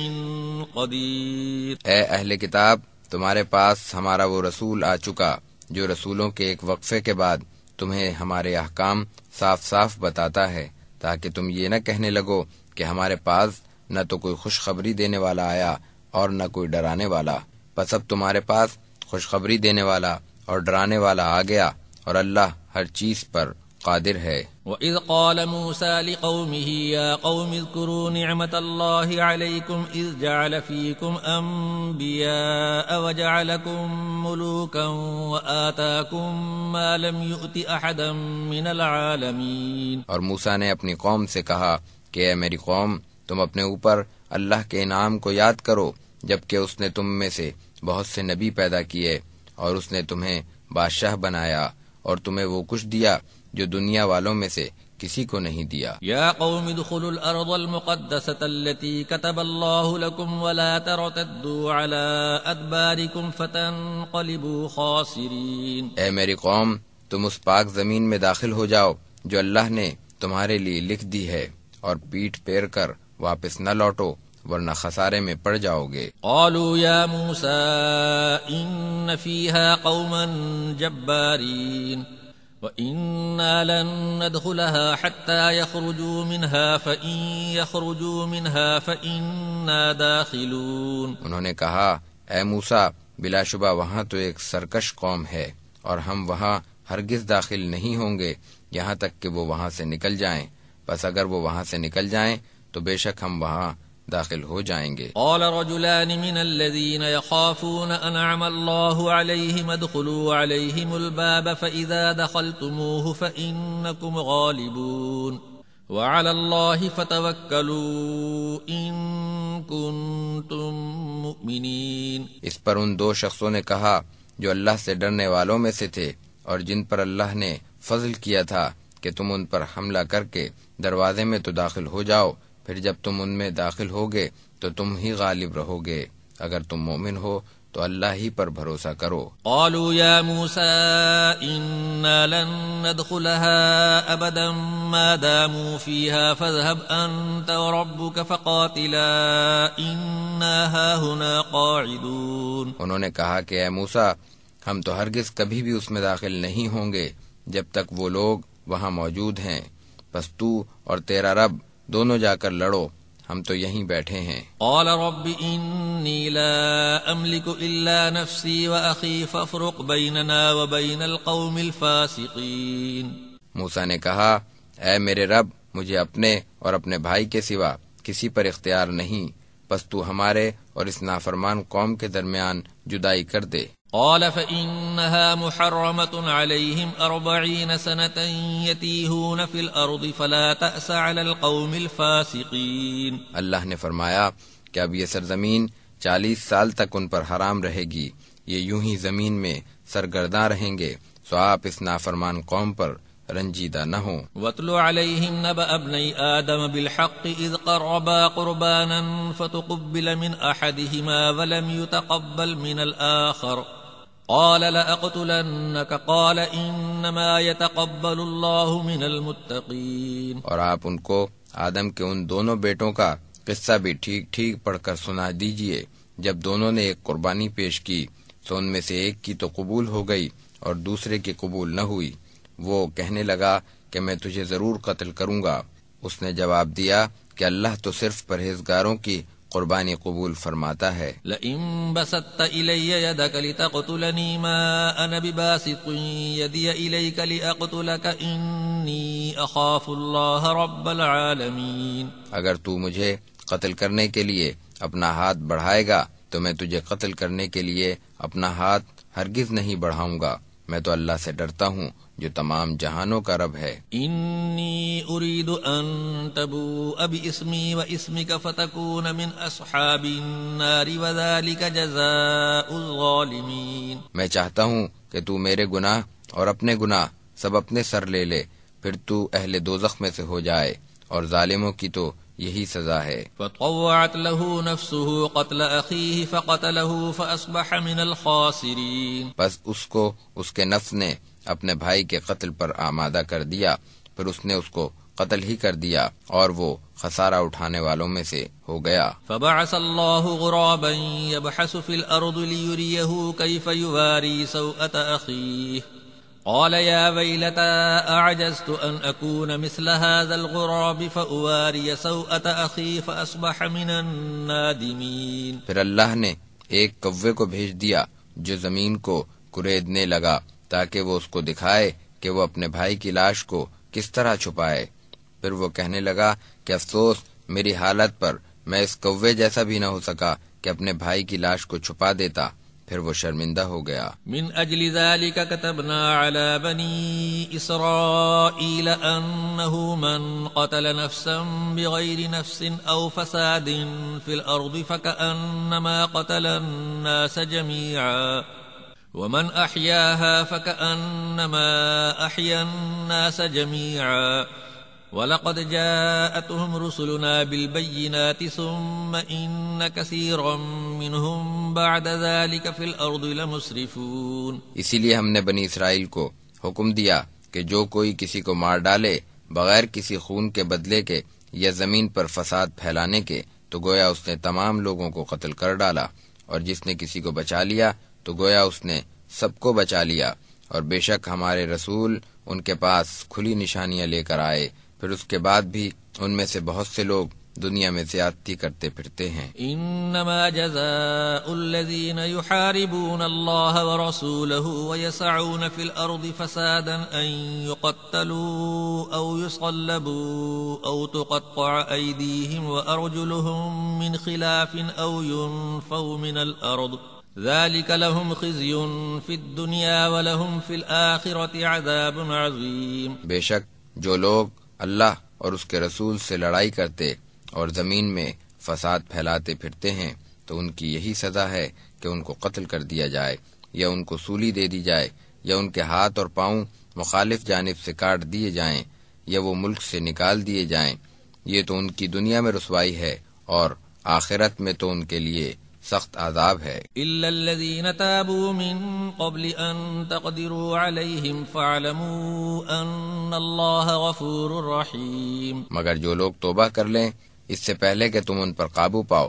قدیر۔ اے اہل کتاب، تمہارے پاس ہمارا وہ رسول آ چکا جو رسولوں کے ایک وقفے کے بعد تمہیں ہمارے احکام صاف صاف بتاتا ہے، تاکہ تم یہ نہ کہنے لگو کہ ہمارے پاس نہ تو کوئی خوشخبری دینے والا آیا اور نہ کوئی ڈرانے والا، پس اب تمہارے پاس خوشخبری دینے والا اور ڈرانے والا آ گیا، اور اللہ ہر چیز پر قادر ہے۔ وَإِذْ قَالَ مُوسَى لِقَوْمِهِ يَا قَوْمِ اذْكُرُوا نِعْمَةَ اللَّهِ عَلَيْكُمْ إِذْ جَعَلَ فِيكُمْ أَنْبِيَاءَ وَجَعَلَكُمْ مُلُوكًا وَآتَاكُمْ مَا لَمْ يُؤْتِ أَحَدًا مِنَ الْعَالَمِينَ۔ اور موسیٰ نے اپنی قوم سے کہا کہ اے میری قوم، تم اپنے اوپر اللہ کے انعام کو یاد کرو، جبکہ اس نے تم میں سے بہت سے نبی پیدا کیے، اور اس نے تمہیں بادشاہ بنایا اور تمہیں وہ کچھ دیا جو دنیا والوں میں سے کسی کو نہیں دیا۔ یا قوم ادخلوا الارض المقدسة التي كتب الله لكم ولا ترتدوا على ادباركم فتنقلبوا خاسرین۔ اے میری قوم، تم اس پاک زمین میں داخل ہو جاؤ جو اللہ نے تمہارے لیے لکھ دی ہے، اور پیٹھ پھیر کر واپس نہ لوٹو، ورنہ خسارے میں پڑ جاؤ گے۔ قالوا یا موسیٰ ان فیہا قوما جبارین وَإِنَّا لَن نَّدْخُلَهَا حَتَّى يَخْرُجُوا مِنْهَا فَإِن يَخْرُجُوا مِنْهَا فَإِنَّا دَاخِلُونَ۔ انہوں نے کہا اے موسیٰ، بلا شبہ وہاں تو ایک سرکش قوم ہے، اور ہم وہاں ہرگز داخل نہیں ہوں گے یہاں تک کہ وہ وہاں سے نکل جائیں، بس اگر وہ وہاں سے نکل جائیں تو بے شک ہم وہاں داخل ہو جائیں گے۔ قال رجلان من الذين يخافون انعم الله عليهم ادخلوا عليهم الباب فاذا دخلتموه فانكم غالبون وعلى الله فتوكلوا ان كنتم مؤمنين۔ اس پر ان دو شخصوں نے کہا جو اللہ سے ڈرنے والوں میں سے تھے، اور جن پر اللہ نے فضل کیا تھا کہ تم ان پر حملہ کر کے دروازے میں تو داخل ہو جاؤ، پھر جب تم ان میں داخل ہوگے تو تم ہی غالب رہو گے، اگر تم مومن ہو تو اللہ ہی پر بھروسہ کرو۔ قالوا یا موسیٰ انا لن ندخلها ابدا ما داموا فيها فاذهب انت وربك فقاتلا انا هاهنا قاعدون۔ انہوں نے کہا کہ اے موسیٰ، ہم تو ہرگز کبھی بھی اس میں داخل نہیں ہوں گے جب تک وہ لوگ وہاں موجود ہیں، پس تو اور تیرا رب دونوں جا کر لڑو، ہم تو یہیں بیٹھے ہیں۔ قال رب انی لا املک الا نفسی واخی فافرق بیننا وبین القوم الفاسقین۔ موسیٰ نے کہا اے میرے رب، مجھے اپنے اور اپنے بھائی کے سوا کسی پر اختیار نہیں، پس تو ہمارے اور اس نافرمان قوم کے درمیان جدائی کر دے۔ قال فإنها محرمة عليهم 40 سنة يتيهون في الأرض فلا تأس على القوم الفاسقين۔ اللہ نے فرمایا کہ اب یہ سرزمین 40 سال تک ان پر حرام رہے گی، یہ یوں ہی زمین میں سرگرداں رہیں گے، سو آپ اس نافرمان قوم پر رنجیدہ نہ ہوں۔ وَاتْلُ عَلَيْهِمْ نَبَأَ ابْنَيْ آدَمَ بِالْحَقِّ إِذْ قَرَّبَا قُرْبَانًا فَتُقُبِّلَ مِنْ أَحَدِهِمَا وَلَمْ يُتَقَبَّلْ مِنَ الْآخَرِ قَالَ لَأَقْتُلَنَّكَ قَالَ إِنَّمَا يَتَقَبَّلُ اللَّهُ مِنَ الْمُتَّقِينَ۔ اور آپ ان کو آدم کے ان دونوں بیٹوں کا قصہ بھی ٹھیک ٹھیک پڑھ کر سنا دیجئے۔ جب دونوں نے ایک قربانی پیش کی تو ان میں سے ایک کی تو قبول ہو گئی اور دوسرے کی قبول نہ ہوئی۔ وہ کہنے لگا کہ میں تجھے ضرور قتل کروں گا۔ اس نے جواب دیا کہ اللہ تو صرف پرہیزگاروں کی قربانی قبول فرماتا ہے۔ لئن بسطت إلي يدك لتقتلني ما أنا بباسط يدي إليك لأقتلك إني أخاف الله رب العالمين۔ اگر تو مجھے قتل کرنے کے لیے اپنا ہاتھ بڑھائے گا تو میں تجھے قتل کرنے کے لیے اپنا ہاتھ ہرگز نہیں بڑھاؤں گا۔ میں تو اللہ سے ڈرتا ہوں جو تمام جہانوں کا رب ہے۔ انی اريد ان تبوء باسمی واسمک فتکون من اصحاب النار وذلك جزاء الظالمین۔ میں چاہتا ہوں کہ تو میرے گناہ اور اپنے گناہ سب اپنے سر لے لے، پھر تو اہل دوزخ میں سے ہو جائے، اور ظالموں کی تو یہی سزا ہے۔ فطوعت له نفسه قتل اخیہ فقتله فاصبح من الخاسرین۔ بس اس کو اس کے نفس نے اپنے بھائی کے قتل پر آمادہ کر دیا، پھر اس نے اس کو قتل ہی کر دیا اور وہ خسارہ اٹھانے والوں میں سے ہو گیا۔ فبعث اللہ غرابا يبحث في الارض ليريه كيف يواري سوءة اخیہ قال يا ويلتى أعجزت أن أكون مثل هذا الغراب فأواري سوءة أخي فأصبح من النادمين۔ پھر اللہ نے ایک کوے کو بھیج دیا جو زمین کو کریدنے لگا تاکہ وہ اس کو دکھائے کہ وہ اپنے بھائی کی لاش کو کس طرح چھپائے۔ پھر وہ کہنے لگا کہ افسوس میری حالت پر، میں اس کوے جیسا بھی نہ ہو سکا کہ اپنے بھائی کی لاش کو چھپا دیتا۔ پھر وہ شرمندہ ہو گیا۔ من اجل ذلك كتبنا على بني اسرائيل انه من قتل نفسا بغير نفس او فساد في الارض فكأنما قتل الناس جميعا ومن احياها فكأنما احيا الناس جميعا وَلَقَدْ جَاءَتْهُمْ رُسُلُنَا بِالْبَيِّنَاتِ ثُمَّ إِنَّ كَثِيرًا مِّنْهُمْ بَعْدَ ذَلِكَ فِي الْأَرْضِ لَمُسْرِفُونَ۔ اسی لیے ہم نے بنی اسرائیل کو حکم دیا کہ جو کوئی کسی کو مار ڈالے بغیر کسی خون کے بدلے کے یا زمین پر فساد پھیلانے کے تو گویا اس نے تمام لوگوں کو قتل کر ڈالا، اور جس نے کسی کو بچا لیا تو گویا اس نے سب کو بچا لیا۔ اور بے شک ہمارے رسول ان کے پاس کھلی نشانیاں لے کر آئے، پھر اس کے بعد بھی ان میں سے بہت سے لوگ دنیا میں زیادتی کرتے پھرتے ہیں۔ انما جزاء الذين يحاربون الله ورسوله ويسعون في الارض فسادا ان يقتلوا او يصلبوا او تقطع ايديهم وارجلهم من خلاف او ينفوا من الارض ذلك لهم خزي في الدنيا ولهم في الآخرة عذاب عظيم۔ بے شک جو لوگ اللہ اور اس کے رسول سے لڑائی کرتے اور زمین میں فساد پھیلاتے پھرتے ہیں تو ان کی یہی سزا ہے کہ ان کو قتل کر دیا جائے یا ان کو سولی دے دی جائے یا ان کے ہاتھ اور پاؤں مخالف جانب سے کاٹ دیے جائیں یا وہ ملک سے نکال دیے جائیں۔ یہ تو ان کی دنیا میں رسوائی ہے اور آخرت میں تو ان کے لیے سخت عذاب ہے۔ الا الذين تابوا من قبل ان تقدروا عليهم فاعلموا ان الله غفور رحيم۔ مگر جو لوگ توبہ کر لیں اس سے پہلے کہ تم ان پر قابو پاؤ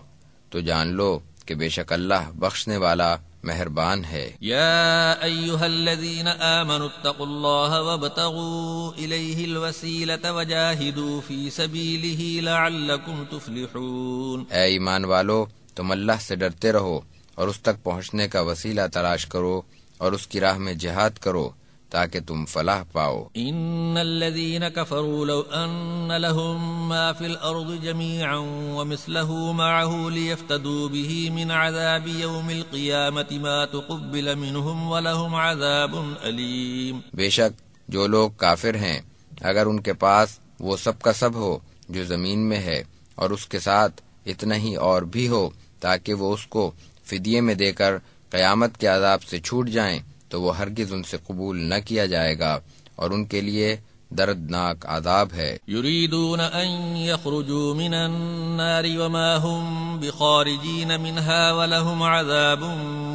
تو جان لو کہ بے شک اللہ بخشنے والا مہربان ہے۔ یا ایھا الذین آمنوا اتقوا اللہ وابتغوا الیہ الوسیلۃ وجاہدوا فی سبیلہ لعلکم تفلحون۔ اے ایمان والو، تم اللہ سے ڈرتے رہو اور اس تک پہنچنے کا وسیلہ تلاش کرو اور اس کی راہ میں جہاد کرو تاکہ تم فلاح پاؤ۔ ان الذين كفروا لو ان لهم ما في الارض جميعا ومثله معه ليفتدوا به من عذاب يوم القيامة ما تقبل منهم ولهم عذاب أليم۔ بے شک جو لوگ کافر ہیں اگر ان کے پاس وہ سب کا سب ہو جو زمین میں ہے اور اس کے ساتھ اتنا ہی اور بھی ہو تاکہ وہ اس کو فدیے میں دے کر قیامت کے عذاب سے چھوٹ جائیں تو وہ ہرگز ان سے قبول نہ کیا جائے گا، اور ان کے لیے دردناک عذاب ہے۔ يريدون أن يخرجوا من النار وما هم بخارجين منها ولهم عذاب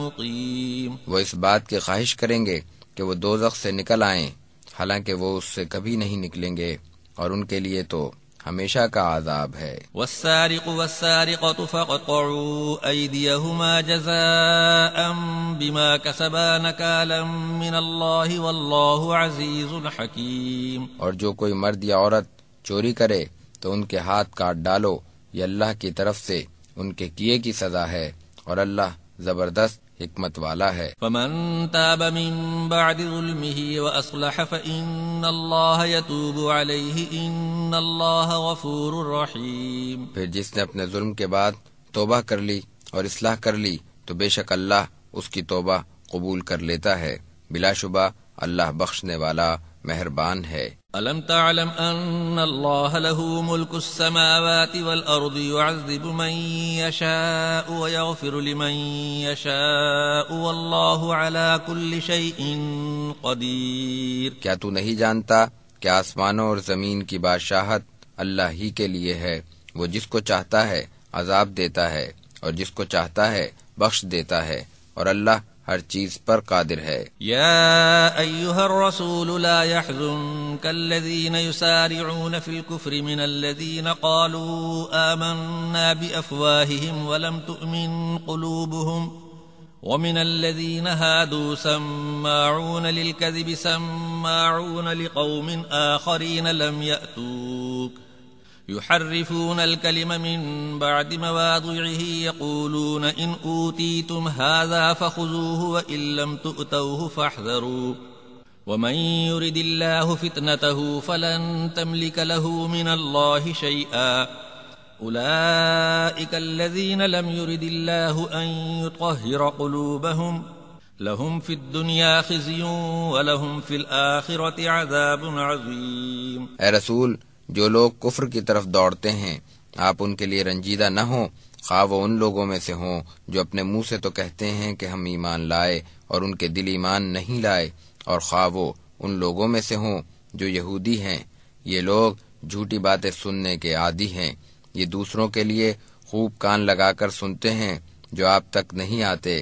مقيم۔ وہ اس بات کی خواہش کریں گے کہ وہ دوزخ سے نکل آئیں، حالانکہ وہ اس سے کبھی نہیں نکلیں گے، اور ان کے لیے تو ہمیشہ کا عذاب ہے۔ والسارق والسارقة فاقطعوا أيديهما جزاء بما كسبا نكالا من الله والله عزيز حكيم۔ اور جو کوئی مرد یا عورت چوری کرے تو ان کے ہاتھ کاٹ ڈالو، یہ اللہ کی طرف سے ان کے کیے کی سزا ہے، اور اللہ زبردست حکمت والا ہے۔ فمن تاب من بعد ظلمه وأصلح فإن الله يتوب عليه إن الله غفور رحيم۔ پھر جس نے اپنے ظلم کے بعد توبہ کر لی اور اصلاح کر لی تو بے شک اللہ اس کی توبہ قبول کر لیتا ہے، بلا شبہ اللہ بخشنے والا مہربان ہے۔ ألم تعلم أن الله له ملك السماوات والأرض يعذب من يشاء ويغفر لمن يشاء والله على كل شيء قدير۔ کیا تو نہیں جانتا کہ آسمانوں اور زمین کی بادشاہت اللہ ہی کے لیے ہے، وہ جس کو چاہتا ہے عذاب دیتا ہے اور جس کو چاہتا ہے بخش دیتا ہے، اور اللہ ہر چیز پر قادر ہے۔ يا أيها الرسول لا يحزنك الذين يسارعون في الكفر من الذين قالوا آمنا بأفواههم ولم تؤمن قلوبهم ومن الذين هادوا سماعون للكذب سماعون لقوم آخرين لم يأتوك يحرفون الكلم من بعد مواضعه يقولون إن أوتيتم هذا فخذوه وإن لم تؤتوه فاحذروا ومن يرد الله فتنته فلن تملك له من الله شيئا أولئك الذين لم يرد الله أن يطهر قلوبهم لهم في الدنيا خزي ولهم في الآخرة عذاب عظيم۔ اے رسول، جو لوگ کفر کی طرف دوڑتے ہیں آپ ان کے لیے رنجیدہ نہ ہوں، خواہ وہ ان لوگوں میں سے ہوں جو اپنے منہ سے تو کہتے ہیں کہ ہم ایمان لائے اور ان کے دل ایمان نہیں لائے، اور خواہ وہ ان لوگوں میں سے ہوں جو یہودی ہیں۔ یہ لوگ جھوٹی باتیں سننے کے عادی ہیں، یہ دوسروں کے لیے خوب کان لگا کر سنتے ہیں جو آپ تک نہیں آتے،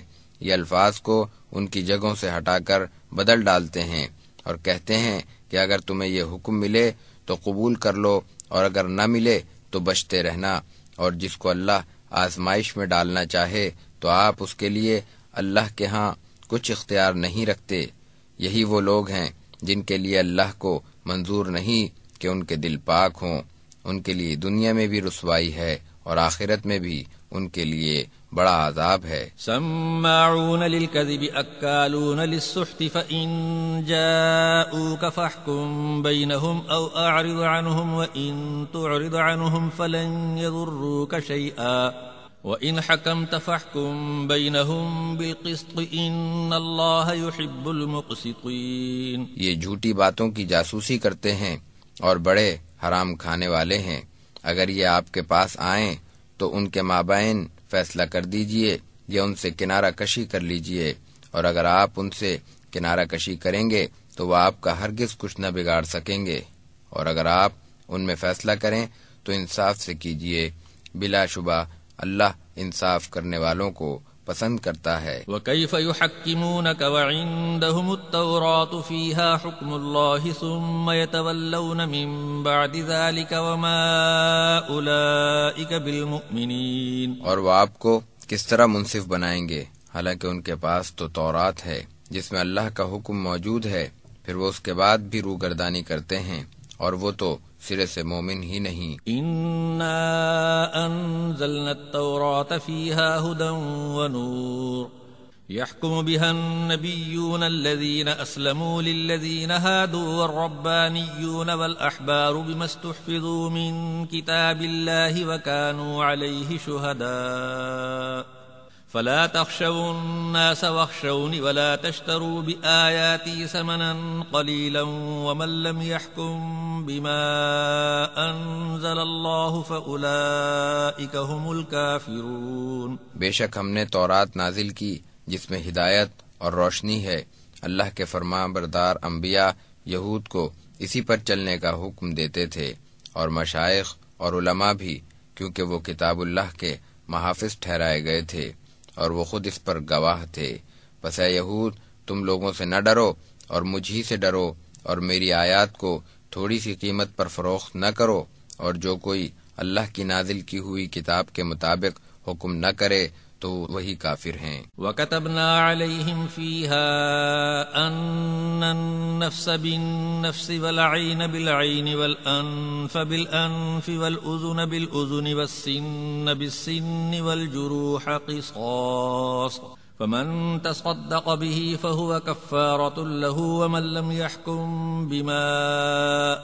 یہ الفاظ کو ان کی جگہوں سے ہٹا کر بدل ڈالتے ہیں، اور کہتے ہیں کہ اگر تمہیں یہ حکم ملے تو قبول کر لو اور اگر نہ ملے تو بچتے رہنا، اور جس کو اللہ آزمائش میں ڈالنا چاہے تو آپ اس کے لیے اللہ کے ہاں کچھ اختیار نہیں رکھتے۔ یہی وہ لوگ ہیں جن کے لیے اللہ کو منظور نہیں کہ ان کے دل پاک ہوں، ان کے لیے دنیا میں بھی رسوائی ہے اور آخرت میں بھی ان کے لیے بڑا عذاب ہے۔ سماعون للكذب اکالون للسحت فإن جاءوك فاحكم بينهم او اعرض عنهم وإن تعرض عنهم فلن يضروك شيئا وإن حكمت فاحكم بينهم بالقسط إن الله يحب المقسطين۔ یہ جھوٹی باتوں کی جاسوسی کرتے ہیں اور بڑے حرام کھانے والے ہیں، اگر یہ آپ کے پاس آئیں تو ان کے مابین فیصلہ کر دیجئے یا ان سے کنارہ کشی کر لیجئے، اور اگر آپ ان سے کنارہ کشی کریں گے تو وہ آپ کا ہرگز کچھ نہ بگاڑ سکیں گے، اور اگر آپ ان میں فیصلہ کریں تو انصاف سے کیجئے، بلا شبہ اللہ انصاف کرنے والوں کو پسند کرتا ہے۔ وَكَيْفَ يُحَكِّمُونَكَ وَعِندَهُمُ التَّوْرَاةُ فِيهَا حُكْمُ اللَّهِ ثُمَّ يَتَوَلَّوْنَ مِن بَعْدِ ذَلِكَ وَمَا أُولَئِكَ بِالْمُؤْمِنِينَ۔ اور وہ آپ کو کس طرح منصف بنائیں گے حالانکہ ان کے پاس تو تورات ہے جس میں اللہ کا حکم موجود ہے، پھر وہ اس کے بعد بھی روگردانی کرتے ہیں اور وہ تو سرے سے مومن ہی نہیں۔ إِنَّا أَنزَلْنَا التَّوْرَاةَ فِيهَا هُدًى وَنُورٌ يَحْكُمُ بِهَا النَّبِيُّونَ الَّذِينَ أَسْلَمُوا لِلَّذِينَ هَادُوا وَالرَّبَّانِيُّونَ وَالْأَحْبَارُ بِمَا اسْتُحْفِظُوا مِن كِتَابِ اللَّهِ وَكَانُوا عَلَيْهِ شُهَدَاءَ فلا تخشوا الناس واخشوني ولا تشتروا بآياتي ثمنا قليلا ومن لم يحكم بما أنزل الله فأولئك هم الكافرون۔ بے شک ہم نے تورات نازل کی جس میں ہدایت اور روشنی ہے، اللہ کے فرمان بردار انبیاء یہود کو اسی پر چلنے کا حکم دیتے تھے، اور مشائخ اور علماء بھی، کیونکہ وہ کتاب اللہ کے محافظ ٹھہرائے گئے تھے اور وہ خود اس پر گواہ تھے۔ پس اے یہود، تم لوگوں سے نہ ڈرو اور مجھ ہی سے ڈرو، اور میری آیات کو تھوڑی سی قیمت پر فروخت نہ کرو، اور جو کوئی اللہ کی نازل کی ہوئی کتاب کے مطابق حکم نہ کرے تو وہی کافر ہیں۔ وَكَتَبْنَا عَلَيْهِمْ فِيهَا أَنَّ النَّفْسَ بِالنَّفْسِ وَالْعَيْنَ بِالْعَيْنِ وَالْأَنفَ بِالْأَنفِ وَالْأُذُنَ بِالْأُذُنِ وَالسِّنَّ بِالسِّنِّ وَالْجُرُوحَ قِصَاصٌ فمن تصدق به فهو كفارة له ومن لم يحكم بما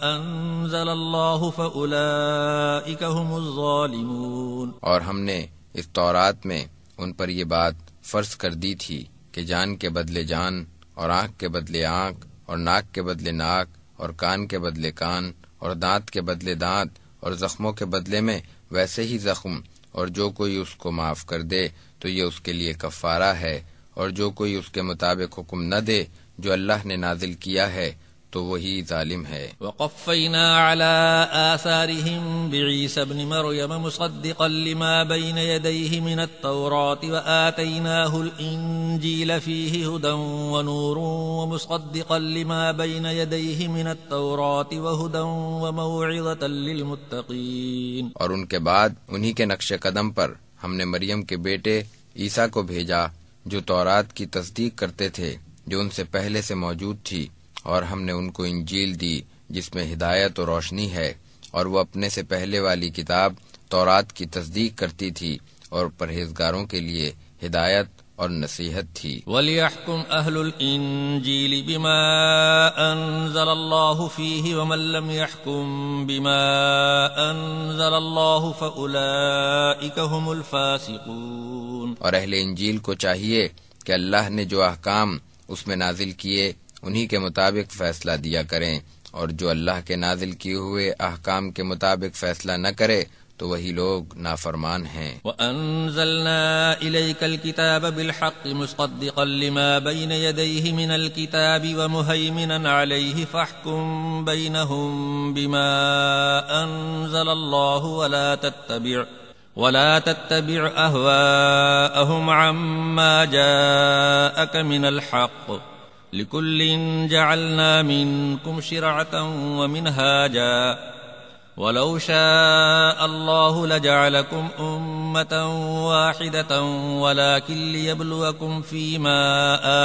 أنزل الله فأولئك هم الظالمون۔ اور ہم نے اس تورات میں ان پر یہ بات فرض کر دی تھی کہ جان کے بدلے جان، اور آنکھ کے بدلے آنکھ، اور ناک کے بدلے ناک، اور کان کے بدلے کان، اور دانت کے بدلے دانت، اور زخموں کے بدلے میں ویسے ہی زخم، اور جو کوئی اس کو معاف کر دے تو یہ اس کے لیے کفارہ ہے، اور جو کوئی اس کے مطابق حکم نہ دے جو اللہ نے نازل کیا ہے تو وہی ظالم ہے۔ وقفینا علی آثارهم بعیسی ابن مریم مصدقا لما بین یدیہ من التوراة وآتیناہ الانجیل فیہ ہدی ونور ومصدقا لما بین یدیہ من التوراة وہدی وموعظة للمتقین۔ اور ان کے بعد انہی کے نقش قدم پر ہم نے مریم کے بیٹے عیسیٰ کو بھیجا جو تورات کی تصدیق کرتے تھے جو ان سے پہلے سے موجود تھی، اور ہم نے ان کو انجیل دی جس میں ہدایت و روشنی ہے، اور وہ اپنے سے پہلے والی کتاب تورات کی تصدیق کرتی تھی اور پرہیزگاروں کے لیے ہدایت اور نصیحت تھی۔ وَلْيَحْكُمْ أَهْلُ الْإِنجِيلِ بِمَا أَنزَلَ اللَّهُ فِيهِ وَمَن لَّمْ يَحْكُم بِمَا أَنزَلَ اللَّهُ فَأُولَئِكَ هُمُ الْفَاسِقُونَ۔ اور اہل انجیل کو چاہیے کہ اللہ نے جو احکام اس میں نازل کیے انہی کے مطابق فیصلہ دیا کریں، اور جو اللہ کے نازل کیے ہوئے احکام کے مطابق فیصلہ نہ کرے تو وہی لوگ نافرمان ہیں۔ وَأَنزَلْنَا إِلَيْكَ الْكِتَابَ بِالْحَقِّ مُصَدِّقًا لِمَا بَيْنَ يَدَيْهِ مِنَ الْكِتَابِ وَمُهَيْمِنًا عَلَيْهِ فَاحْكُم بَيْنَهُم بِمَا أَنزَلَ اللَّهُ ولا تتبع أهواءهم عما جاءك من الحق لكل جعلنا منكم شرعة ومنهاجا ولو شاء الله لجعلكم أمة واحدة ولكن ليبلوكم فيما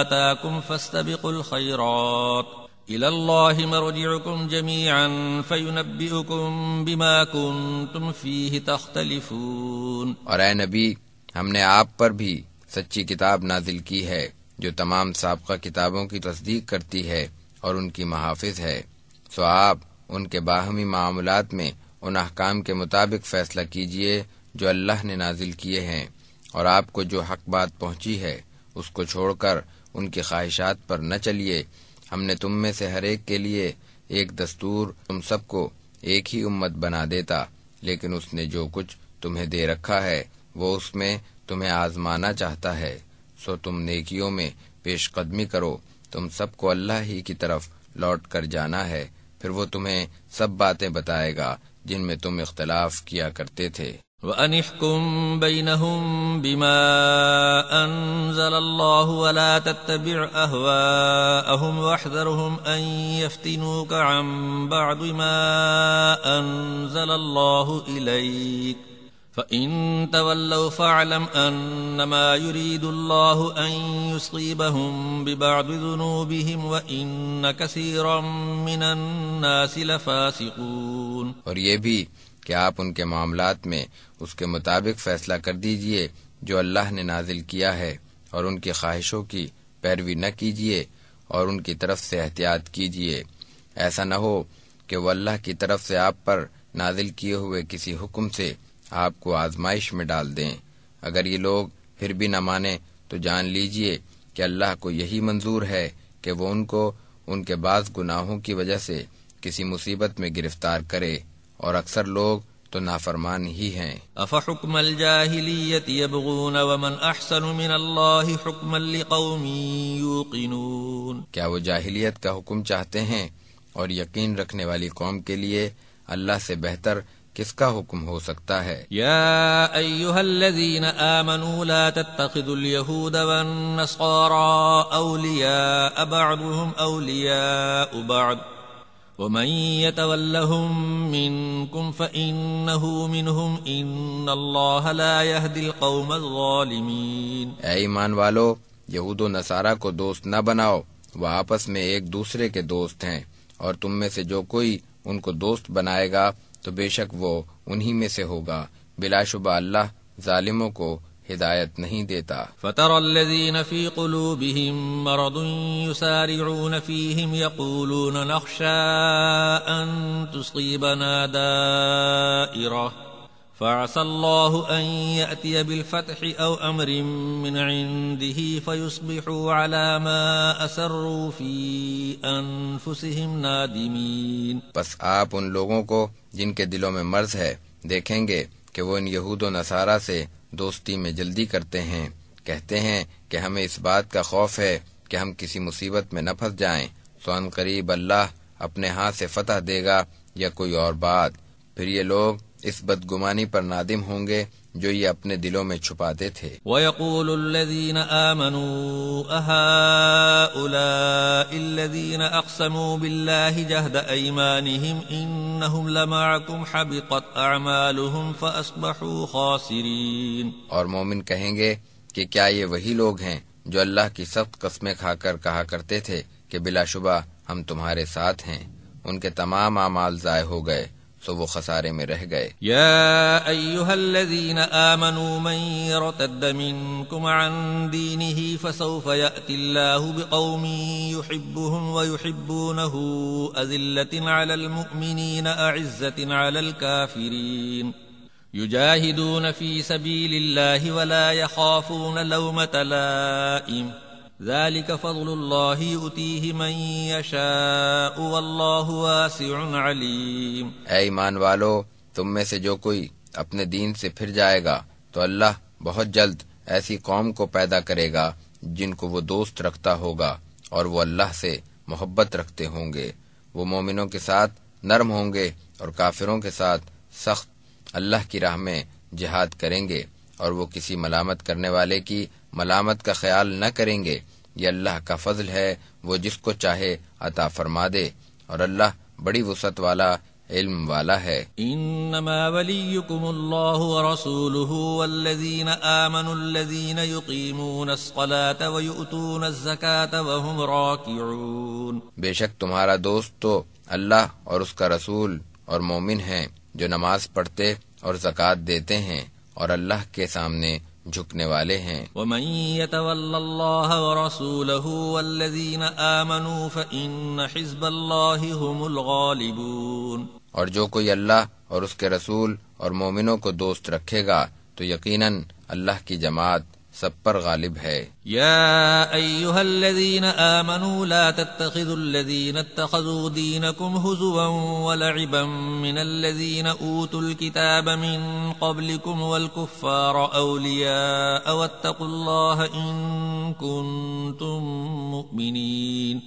آتاكم فاستبقوا الخيرات إلى الله مرجعكم جميعا فينبئكم بما كنتم فيه تختلفون۔ اور اے نبی، ہم نے آپ پر بھی سچی کتاب نازل کی ہے جو تمام سابقہ کتابوں کی تصدیق کرتی ہے اور ان کی محافظ ہے، سو آپ ان کے باہمی معاملات میں ان احکام کے مطابق فیصلہ کیجئے جو اللہ نے نازل کیے ہیں، اور آپ کو جو حق بات پہنچی ہے اس کو چھوڑ کر ان کی خواہشات پر نہ چلیے۔ ہم نے تم میں سے ہر ایک کے لیے ایک دستور، تم سب کو ایک ہی امت بنا دیتا، لیکن اس نے جو کچھ تمہیں دے رکھا ہے وہ اس میں تمہیں آزمانا چاہتا ہے، سو تم نیکیوں میں پیش قدمی کرو۔ تم سب کو اللہ ہی کی طرف لوٹ کر جانا ہے، پھر وہ تمہیں سب باتیں بتائے گا جن میں تم اختلاف کیا کرتے تھے۔ وَأَنِ احْكُم بَيْنَهُم بِمَا أَنزَلَ اللَّهُ وَلَا تَتَّبِعْ أَهْوَاءَهُمْ وَاحْذَرْهُمْ أَن يَفْتِنُوكَ عَن بَعْضِ مَا أَنزَلَ اللَّهُ إِلَيْكَ فَإِن تَوَلَّوْا فَاعْلَمْ أَنَّمَا يُرِيدُ اللَّهُ أَن يُصِيبَهُم بِبَعْضِ ذُنُوبِهِمْ وَإِنَّ كَثِيرًا مِّنَ النَّاسِ لَفَاسِقُونَ۔ اور یہ بھی کہ آپ ان کے معاملات میں اس کے مطابق فیصلہ کر دیجئے جو اللہ نے نازل کیا ہے، اور ان کی خواہشوں کی پیروی نہ کیجیے، اور ان کی طرف سے احتیاط کیجیے۔ ایسا نہ ہو کہ وہ اللہ کی طرف سے آپ پر نازل کیے ہوئے کسی حکم سے آپ کو آزمائش میں ڈال دیں۔ اگر یہ لوگ پھر بھی نہ مانیں تو جان لیجئے کہ اللہ کو یہی منظور ہے کہ وہ ان کو ان کے بعض گناہوں کی وجہ سے کسی مصیبت میں گرفتار کرے، اور اکثر لوگ تو نافرمان ہی ہیں۔ افحکم الجاہلیت یبغون ومن احسن من اللہ حکما لقوم یوقنون۔ کیا وہ جاہلیت کا حکم چاہتے ہیں اور یقین رکھنے والی قوم کے لیے اللہ سے بہتر کس کا حکم ہو سکتا ہے؟ يا أيها الذين آمنوا لا تتخذوا اليهود والنصارى أولياء بعضهم أولياء بعض ومن يتولهم منكم فإنه منهم إن الله لا يهدي القوم الظالمين۔ اے ایمان والو، یہود و نصارہ کو دوست نہ بناؤ، وہ آپس میں ایک دوسرے کے دوست ہیں، اور تم میں سے جو کوئی ان کو دوست بنائے گا تو بے شک وہ انہی میں سے ہوگا، بلا شبہ اللہ ظالموں کو ہدایت نہیں دیتا۔ فترى الذين في قلوبهم مرض يسارعون فيهم يقولون نخشى أن تصيبنا دائرة فعسى الله أن يأتي بالفتح أو أمر من عنده فيصبحوا على ما أسروا في أنفسهم نادمين۔ پس آپ ان لوگوں کو جن کے دلوں میں مرض ہے دیکھیں گے کہ وہ ان یہود و نصارہ سے دوستی میں جلدی کرتے ہیں، کہتے ہیں کہ ہمیں اس بات کا خوف ہے کہ ہم کسی مصیبت میں نہ پھنس جائیں، سو ان قریب اللہ اپنے ہاتھ سے فتح دے گا یا کوئی اور بات، پھر یہ لوگ اس بدگمانی پر نادم ہوں گے جو یہ اپنے دلوں میں چھپاتے تھے۔ وَيَقُولُ الَّذِينَ آمَنُوا أَهَؤُلَاءِ الَّذِينَ أَقْسَمُوا بِاللَّهِ جَهْدَ أَيْمَانِهِمْ إِنَّهُمْ لَمَعَكُمْ حَبِطَتْ أَعْمَالُهُمْ فَأَصْبَحُوا خَاسِرِينَ۔ اور مومن کہیں گے کہ کیا یہ وہی لوگ ہیں جو اللہ کی سخت قسمیں کھا کر کہا کرتے تھے کہ بلا شبہ ہم تمہارے ساتھ ہیں، ان کے تمام اعمال ضائع ہو گئے، سو وہ خسارے میں رہ گئے۔ یا ایھا الذین آمنوا من یرتد منکم عن دینہ فسوف یأتی اللہ بقوم یحبهم ویحبونہ اذلة علی المؤمنین اعزة علی الکافرین یجاہدون فی سبیل اللہ ولا یخافون لومة لائم ذلك فضل الله يؤتيه من يشاء والله واسع عليم۔ اے ایمان والو، تم میں سے جو کوئی اپنے دین سے پھر جائے گا تو اللہ بہت جلد ایسی قوم کو پیدا کرے گا جن کو وہ دوست رکھتا ہوگا اور وہ اللہ سے محبت رکھتے ہوں گے، وہ مومنوں کے ساتھ نرم ہوں گے اور کافروں کے ساتھ سخت، اللہ کی راہ میں جہاد کریں گے اور وہ کسی ملامت کرنے والے کی ملامت کا خیال نہ کریں گے۔ یہ اللہ کا فضل ہے، وہ جس کو چاہے عطا فرما دے، اور اللہ بڑی وسعت والا علم والا ہے۔ انما ولیکم اللہ ورسولہ والذین آمنوا الذین یقیمون الصلاة ویؤتون الزکاة وهم راکعون۔ بے شک تمہارا دوست تو اللہ اور اس کا رسول اور مومن ہیں جو نماز پڑھتے اور زکوٰۃ دیتے ہیں اور اللہ کے سامنے جھکنے والے ہیں۔ ومن يتول اللہ ورسولہ والذین آمنوا فإن حزب اللہ هم الغالبون۔ اور جو کوئی اللہ اور اس کے رسول اور مومنوں کو دوست رکھے گا تو یقیناً اللہ کی جماعت سب پر غالب ہے۔ یا ایھا الذین آمنوا لا تتخذوا الذین اتخذوا دینکم ہزوا ولعبا من الذین اوتوا الکتاب من قبلکم والکفار اولیاء واتقوا اللہ ان کنتم مؤمنین۔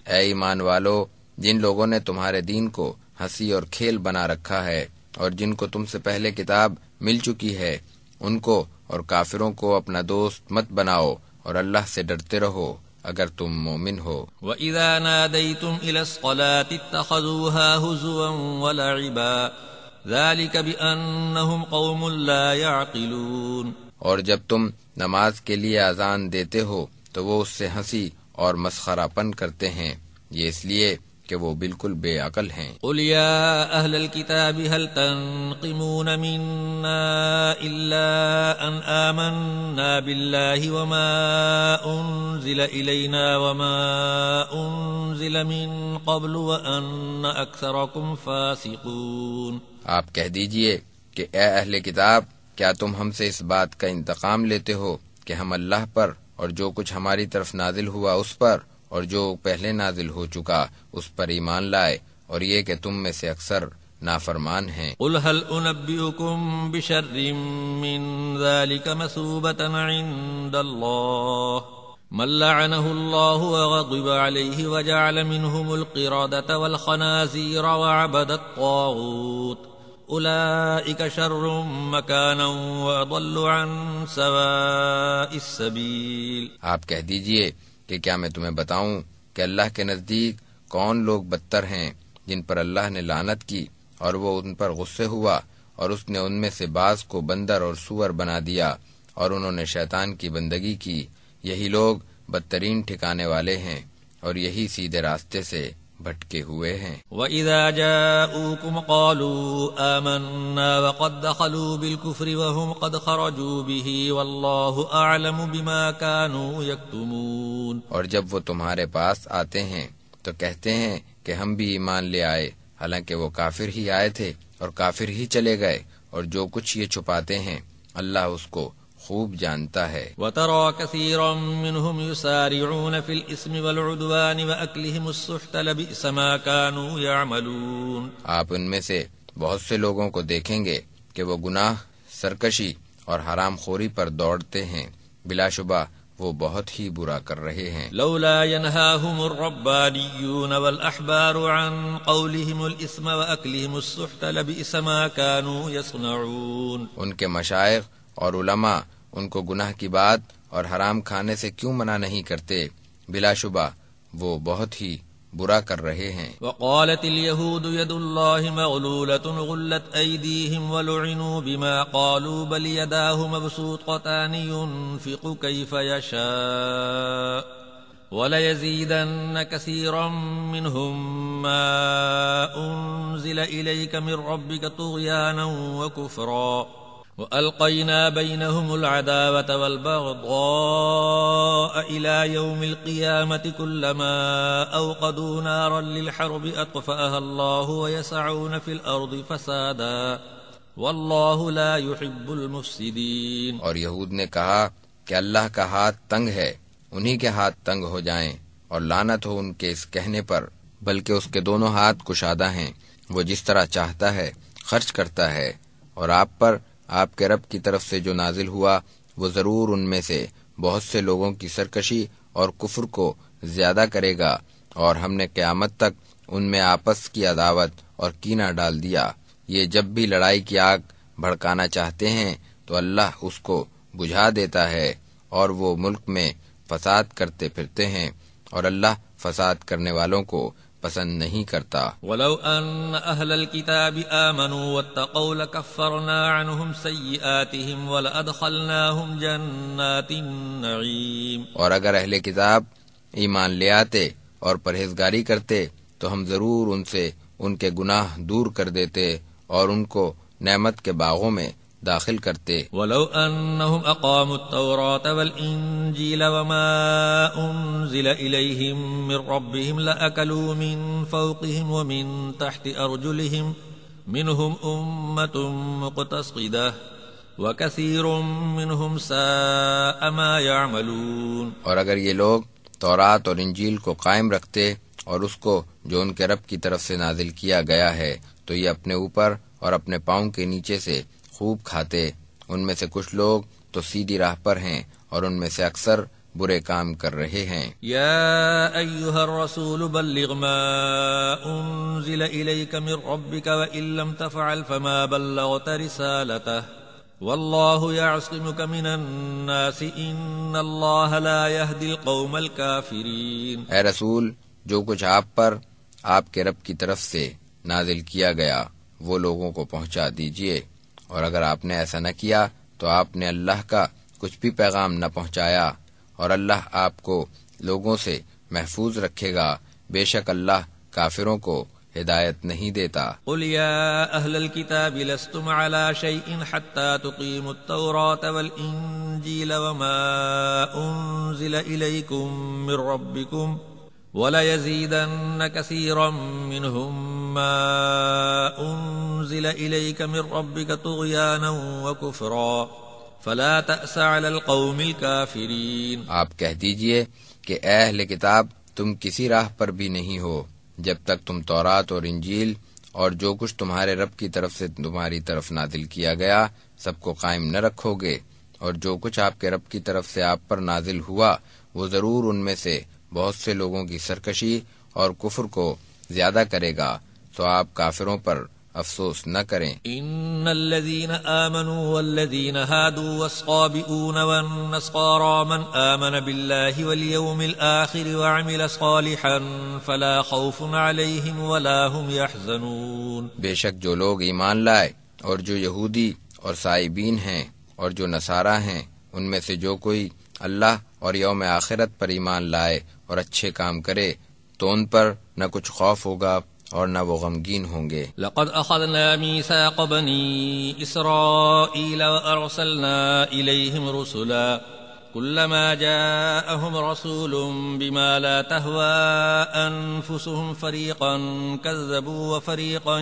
اے ایمان والو، جن لوگوں نے تمہارے دین کو ہنسی اور کھیل بنا رکھا ہے اور جن کو تم سے پہلے کتاب مل چکی ہے، ان کو اور کافروں کو اپنا دوست مت بناؤ اور اللہ سے ڈرتے رہو اگر تم مومن ہو۔ وَإِذَا نَادَيْتُمْ إِلَى الصَّلَاةِ اتَّخَذُوهَا هُزُوًا وَلَعِبًا ذَلِكَ بِأَنَّهُمْ قَوْمٌ لَا يَعْقِلُونَ۔ اور جب تم نماز کے لیے اذان دیتے ہو تو وہ اس سے ہنسی اور مسخرہ پن کرتے ہیں، یہ اس لیے کہ وہ بالکل بے عقل ہیں۔ قل یا اہل الكتاب هل تنقمون منا الا ان آمنا بالله وما انزل الینا وما انزل من قبل وان اکثرکم فاسقون۔ آپ کہہ دیجئے کہ اے اہل کتاب، کیا تم ہم سے اس بات کا انتقام لیتے ہو کہ ہم اللہ پر اور جو کچھ ہماری طرف نازل ہوا اس پر اور جو پہلے نازل ہو چکا اس پر ایمان لائے، اور یہ کہ تم میں سے اکثر نافرمان ہیں۔ قل هل انبئکم بشر من ذلك مثوبة عند اللہ من لعنه الله وغضب عليه وجعل منهم القردة والخنازير وعبد الطاغوت أولئك شر مكانا وأضل عن سواء السبيل۔ آپ کہہ دیجئے کہ کیا میں تمہیں بتاؤں کہ اللہ کے نزدیک کون لوگ بدتر ہیں، جن پر اللہ نے لعنت کی اور وہ ان پر غصے ہوا، اور اس نے ان میں سے بعض کو بندر اور سور بنا دیا، اور انہوں نے شیطان کی بندگی کی۔ یہی لوگ بدترین ٹھکانے والے ہیں اور یہی سیدھے راستے سے بھٹکے ہوئے ہیں۔ وَإِذَا جَاءُوكُمْ قَالُوا آمَنَّا وَقَدْ دَخَلُوا بِالْكُفْرِ وَهُمْ قَدْ خَرَجُوا بِهِ وَاللَّهُ أَعْلَمُ بِمَا كَانُوا يَكْتُمُونَ۔ اور جب وہ تمہارے پاس آتے ہیں تو کہتے ہیں کہ ہم بھی ایمان لے آئے، حالانکہ وہ کافر ہی آئے تھے اور کافر ہی چلے گئے، اور جو کچھ یہ چھپاتے ہیں اللہ اس کو خوب جانتا ہے۔ وَتَرَى كَثِيرًا مِّنْهُمْ يُسَارِعُونَ فِي الْإِثْمِ وَالْعُدْوَانِ وَأَكْلِهِمُ السُّحْتَ لَبِئْسَ مَا كَانُوا يَعْمَلُونَ۔ آپ ان میں سے بہت سے لوگوں کو دیکھیں گے کہ وہ گناہ، سرکشی اور حرام خوری پر دوڑتے ہیں، بلا شبہ وہ بہت ہی برا کر رہے ہیں۔ لولا ينهاهم الربانيون والأحبار عن قولهم الإثم وأكلهم السحت لبئس ما كانوا يصنعون۔ ان کے مشائخ اور علماء ان کو گناہ کی بات اور حرام کھانے سے کیوں منع نہیں کرتے؟ بلا شبہ وہ بہت ہی برا کر رہے ہیں۔ وقالت اليهود يد الله مغلولة غلت أيديهم ولعنوا بما قالوا بل يداه مبسوطتان ينفق كيف يشاء وليزيدن كثيرا منهم ما أنزل إليك من ربك طغيانا وكفرا وألقينا بينهم العداوة والبغضاء إلى يوم القيامة كلما أوقدوا نارا للحرب أطفأها الله ويسعون في الأرض فسادا والله لا يحب المفسدين۔ اور یہود نے کہا کہ اللہ کا ہاتھ تنگ ہے، انہی کے ہاتھ تنگ ہو جائیں، اور لعنت ہو ان کے اس کہنے پر، بلکہ اس کے دونوں ہاتھ کشادہ ہیں، وہ جس طرح چاہتا ہے خرچ کرتا ہے، اور آپ پر آپ کے رب کی طرف سے جو نازل ہوا وہ ضرور ان میں سے بہت سے لوگوں کی سرکشی اور کفر کو زیادہ کرے گا، اور ہم نے قیامت تک ان میں آپس کی عداوت اور کینہ ڈال دیا۔ یہ جب بھی لڑائی کی آگ بھڑکانا چاہتے ہیں تو اللہ اس کو بجھا دیتا ہے، اور وہ ملک میں فساد کرتے پھرتے ہیں، اور اللہ فساد کرنے والوں کو پسند نہیں کرتا۔ ولو ان اہل الكتاب آمنوا واتقوا لکفرنا عنہم سیئاتہم ولادخلناہم جنات النعیم۔ اور اگر اہل کتاب ایمان لے آتے اور پرہیزگاری کرتے تو ہم ضرور ان سے ان کے گناہ دور کر دیتے اور ان کو نعمت کے باغوں میں داخل کرتے۔ ولو انہم اقاموا التوراة والانجیل وما انزل الیہم من ربهم لأکلوا من فوقهم ومن تحت ارجلهم منہم امة مقتصدة وکثیر منہم ساء ما یعملون۔ اور اگر یہ لوگ تورات اور انجیل کو قائم رکھتے اور اس کو جو ان کے رب کی طرف سے نازل کیا گیا ہے تو یہ اپنے اوپر اور اپنے پاؤں کے نیچے سے خوب کھاتے۔ ان میں سے کچھ لوگ تو سیدھی راہ پر ہیں اور ان میں سے اکثر برے کام کر رہے ہیں۔ یا ایھا الرسول بلغ ما انزل الیک من ربک وان لم تفعل فما بلغت رسالته واللہ یعصمک من الناس ان اللہ لا یہدی القوم الکافرین۔ اے رسول، جو کچھ آپ پر آپ کے رب کی طرف سے نازل کیا گیا وہ لوگوں کو پہنچا دیجئے، اور اگر آپ نے ایسا نہ کیا تو آپ نے اللہ کا کچھ بھی پیغام نہ پہنچایا، اور اللہ آپ کو لوگوں سے محفوظ رکھے گا، بے شک اللہ کافروں کو ہدایت نہیں دیتا۔ قل یا اہل الكتاب لستم على شيء حتى تقيموا التوراة والانجیل وما انزل الیکم من ربکم وَلَيَزِيدَنَّ كَثِيرًا مِّنْهُمْ مَا أُنزِلَ إِلَيْكَ مِن رَّبِّكَ طُغْيَانًا وَكُفْرًا فَلَا تَأْسَ عَلَى الْقَوْمِ الْكَافِرِينَ۔ آپ کہہ دیجئے کہ اے اہل کتاب، تم کسی راہ پر بھی نہیں ہو جب تک تم تورات اور انجیل اور جو کچھ تمہارے رب کی طرف سے تمہاری طرف نازل کیا گیا سب کو قائم نہ رکھو گے، اور جو کچھ آپ کے رب کی طرف سے آپ پر نازل ہوا وہ ضرور ان میں سے بہت سے لوگوں کی سرکشی اور کفر کو زیادہ کرے گا، تو آپ کافروں پر افسوس نہ کریں۔ ان الذين آمنوا والذين هادوا والصابئون والنصارى من آمن بالله واليوم الآخر وعمل صالحا فلا خوف عليهم ولا هم يحزنون۔ بے شک جو لوگ ایمان لائے اور جو یہودی اور سائبین ہیں اور جو نصارہ ہیں، ان میں سے جو کوئی اللہ اور یوم آخرت پر ایمان لائے اور اچھے کام کرے تو ان پر نہ کچھ خوف ہوگا اور نہ وہ غمگین ہوں گے۔ لقد اخذنا ميثاق بني اسرائيل وارسلنا اليهم رسلا كلما جاءهم رسول بما لا تهوى انفسهم فريقا كذبوا وفريقا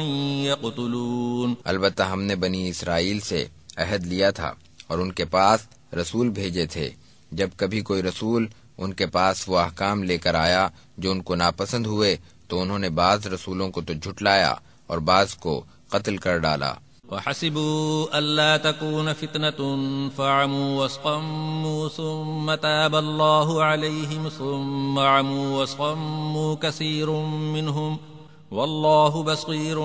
يقتلون۔ البتہ ہم نے بنی اسرائیل سے عہد لیا تھا اور ان کے پاس رسول بھیجے تھے، جب کبھی کوئی رسول ان کے پاس وہ احکام لے کر آیا جو ان کو ناپسند ہوئے تو انہوں نے بعض رسولوں کو تو جھٹلایا اور بعض کو قتل کر ڈالا۔ وحسبوا ألا تكون فتنة فعموا واصطموا ثم تاب الله عليهم ثم عموا واصطموا كثير منهم والله بصير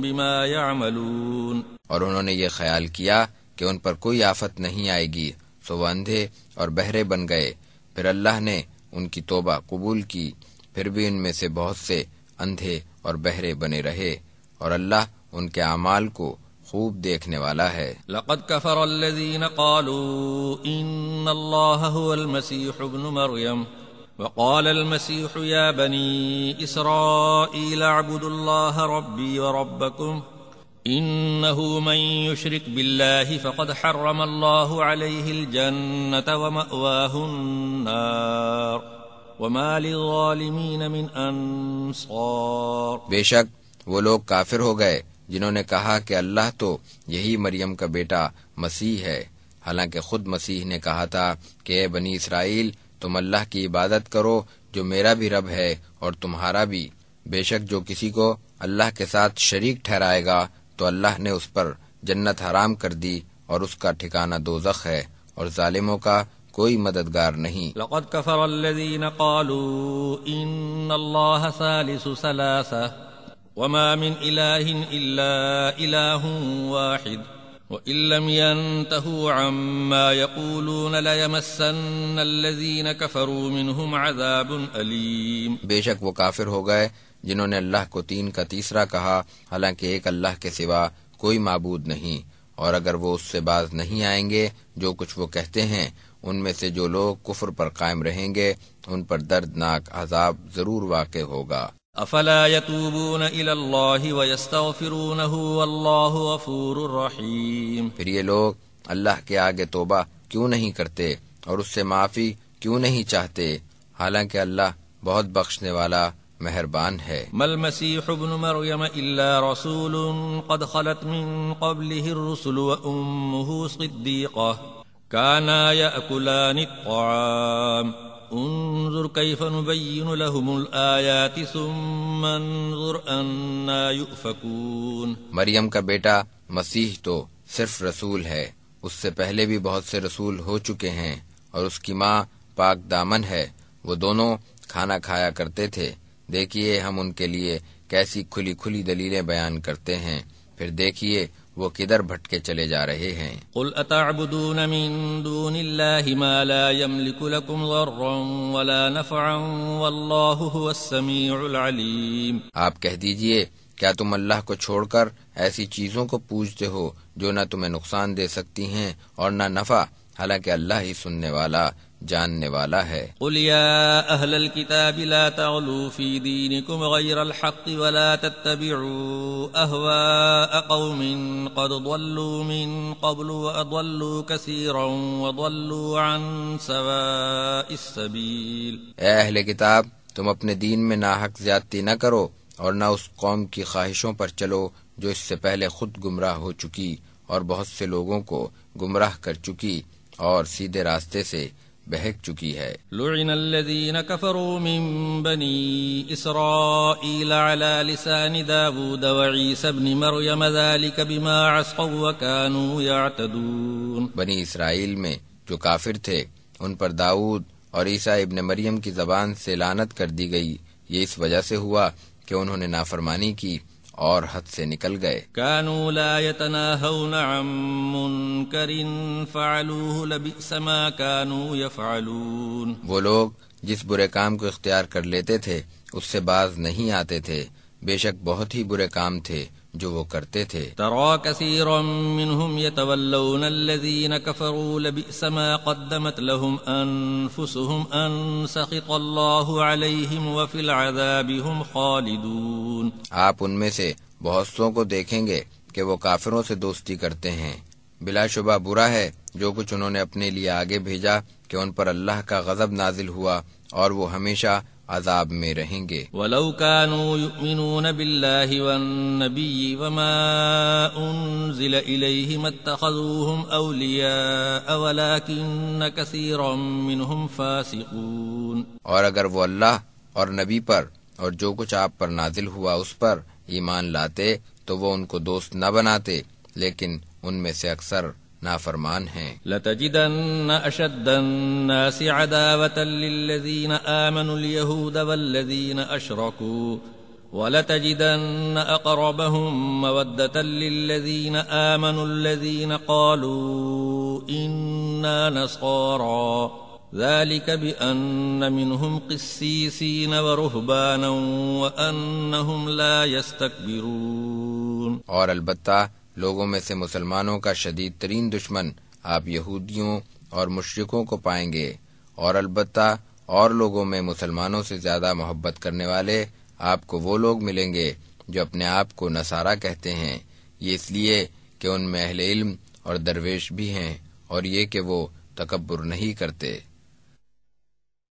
بما يعملون۔ اور انہوں نے یہ خیال کیا کہ ان پر کوئی آفت نہیں آئے گی، سو وہ اندھے اور بہرے بن گئے، پھر اللہ نے ان کی توبہ قبول کی، پھر بھی ان میں سے بہت سے اندھے اور بہرے بنے رہے، اور اللہ ان کے اعمال کو خوب دیکھنے والا ہے۔ لقد كفر الذين قالوا ان الله هو المسيح ابن مريم وقال المسيح يا بني اسرائيل اعبدوا الله ربي وربكم انه من يشرك بالله فقد حرم الله عليه الجنة ومأواه النار وما للظالمین من انصار۔ بے شک وہ لوگ کافر ہو گئے جنہوں نے کہا کہ اللہ تو یہی مریم کا بیٹا مسیح ہے، حالانکہ خود مسیح نے کہا تھا کہ اے بنی اسرائیل تم اللہ کی عبادت کرو جو میرا بھی رب ہے اور تمہارا بھی، بے شک جو کسی کو اللہ کے ساتھ شریک ٹھہرائے گا تو اللہ نے اس پر جنت حرام کر دی اور اس کا ٹھکانہ دوزخ ہے، اور ظالموں کا کوئی مددگار نہیں۔ لقد كفر الذين قالوا ان الله ثالث ثلاثة وما من اله الا اله واحد وان لم ينتهوا عما يقولون ليمسن الذين كفروا منهم عذاب اليم۔ بے شک وہ کافر ہو گئے جنہوں نے اللہ کو تین کا تیسرا کہا، حالانکہ ایک اللہ کے سوا کوئی معبود نہیں، اور اگر وہ اس سے باز نہیں آئیں گے جو کچھ وہ کہتے ہیں، ان میں سے جو لوگ کفر پر قائم رہیں گے ان پر دردناک عذاب ضرور واقع ہوگا۔ افلا يتوبون الى الله ويستغفرونه والله غفور رحيم۔ پھر یہ لوگ اللہ کے آگے توبہ کیوں نہیں کرتے اور اس سے معافی کیوں نہیں چاہتے، حالانکہ اللہ بہت بخشنے والا مہربان ہے۔ ما المسيح ابن مريم الا رسول قد خلت من قبله الرسل وامه صديقة كانا يأكلان الطعام انظر كيف نبين لهم الآيات ثم انظر أنا يؤفكون۔ مریم کا بیٹا مسیح تو صرف رسول ہے، اس سے پہلے بھی بہت سے رسول ہو چکے ہیں، اور اس کی ماں پاک دامن ہے، وہ دونوں کھانا کھایا کرتے تھے، دیکھیے ہم ان کے لیے کیسی کھلی کھلی دلیلیں بیان کرتے ہیں، پھر دیکھیے وہ کدھر بھٹکے چلے جا رہے ہیں۔ قل اتعبدون من دون الله ما لا يملك لكم ضرا ولا نفعا والله هو السميع العليم۔ آپ کہہ دیجئے کیا تم اللہ کو چھوڑ کر ایسی چیزوں کو پوجتے ہو جو نہ تمہیں نقصان دے سکتی ہیں اور نہ نفع، حالانکہ اللہ ہی سننے والا جاننے والا ہے۔ قل يا أهل الكتاب لا تغلوا في دينكم غير الحق ولا تتبعوا أهواء قوم قد ضلوا من قبل وأضلوا كثيرا وضلوا عن سواء السبيل۔ اے اہل کتاب تم اپنے دین میں ناحق زیادتی نہ کرو اور نہ اس قوم کی خواہشوں پر چلو جو اس سے پہلے خود گمراہ ہو چکی اور بہت سے لوگوں کو گمراہ کر چکی اور سیدھے راستے سے بہک چکی ہے۔ لعن الذين كفروا من بني إسرائيل على لسان داود وعيسى ابن مريم ذلك بما عصوا وكانوا يعتدون۔ بنی اسرائیل میں جو کافر تھے ان پر داؤد اور عیسیٰ ابن مریم کی زبان سے لعنت کر دی گئی، یہ اس وجہ سے ہوا کہ انہوں نے نافرمانی کی اور حد سے نکل گئے۔ كانوا لا يتناهون عن منكر فعلوه لبئس ما كانوا يفعلون، وہ لوگ جس برے کام کو اختیار کر لیتے تھے اس سے باز نہیں آتے تھے، بے شک بہت ہی برے کام تھے جو وہ کرتے تھے۔ ترى كثيرا منهم يتولون الذين كفروا لبئس ما قدمت لهم أنفسهم أن سخط الله عليهم وفي العذاب هم خالدون، آپ ان میں سے بہت سو کو دیکھیں گے کہ وہ کافروں سے دوستی کرتے ہیں، بلا شبہ برا ہے جو کچھ انہوں نے اپنے لیے آگے بھیجا کہ ان پر اللہ کا غضب نازل ہوا اور وہ ہمیشہ عذاب میں رہیں گے۔ ولو كانوا يؤمنون بالله والنبي وما أنزل إليه ما اتخذوهم أولياء ولكن كثيرا منهم فاسقون، اور اگر وہ اللہ اور نبی پر اور جو کچھ آپ پر نازل ہوا اس پر ایمان لاتے تو وہ ان کو دوست نہ بناتے، لیکن ان میں سے اکثر نافرمان ہیں۔ لتجدن اشد الناس عداوة للذین آمنوا اليهود والذین اشرکوا ولتجدن اقربهم مودة للذین آمنوا الذین قالوا انا نصارى ذلك بأن منهم قسيسين ورهبانا وأنهم لا يستكبرون، اور البتہ لوگوں میں سے مسلمانوں کا شدید ترین دشمن آپ یہودیوں اور مشرکوں کو پائیں گے، اور البتہ اور لوگوں میں مسلمانوں سے زیادہ محبت کرنے والے آپ کو وہ لوگ ملیں گے جو اپنے آپ کو نصارہ کہتے ہیں، یہ اس لیے کہ ان میں اہل علم اور درویش بھی ہیں، اور یہ کہ وہ تکبر نہیں کرتے۔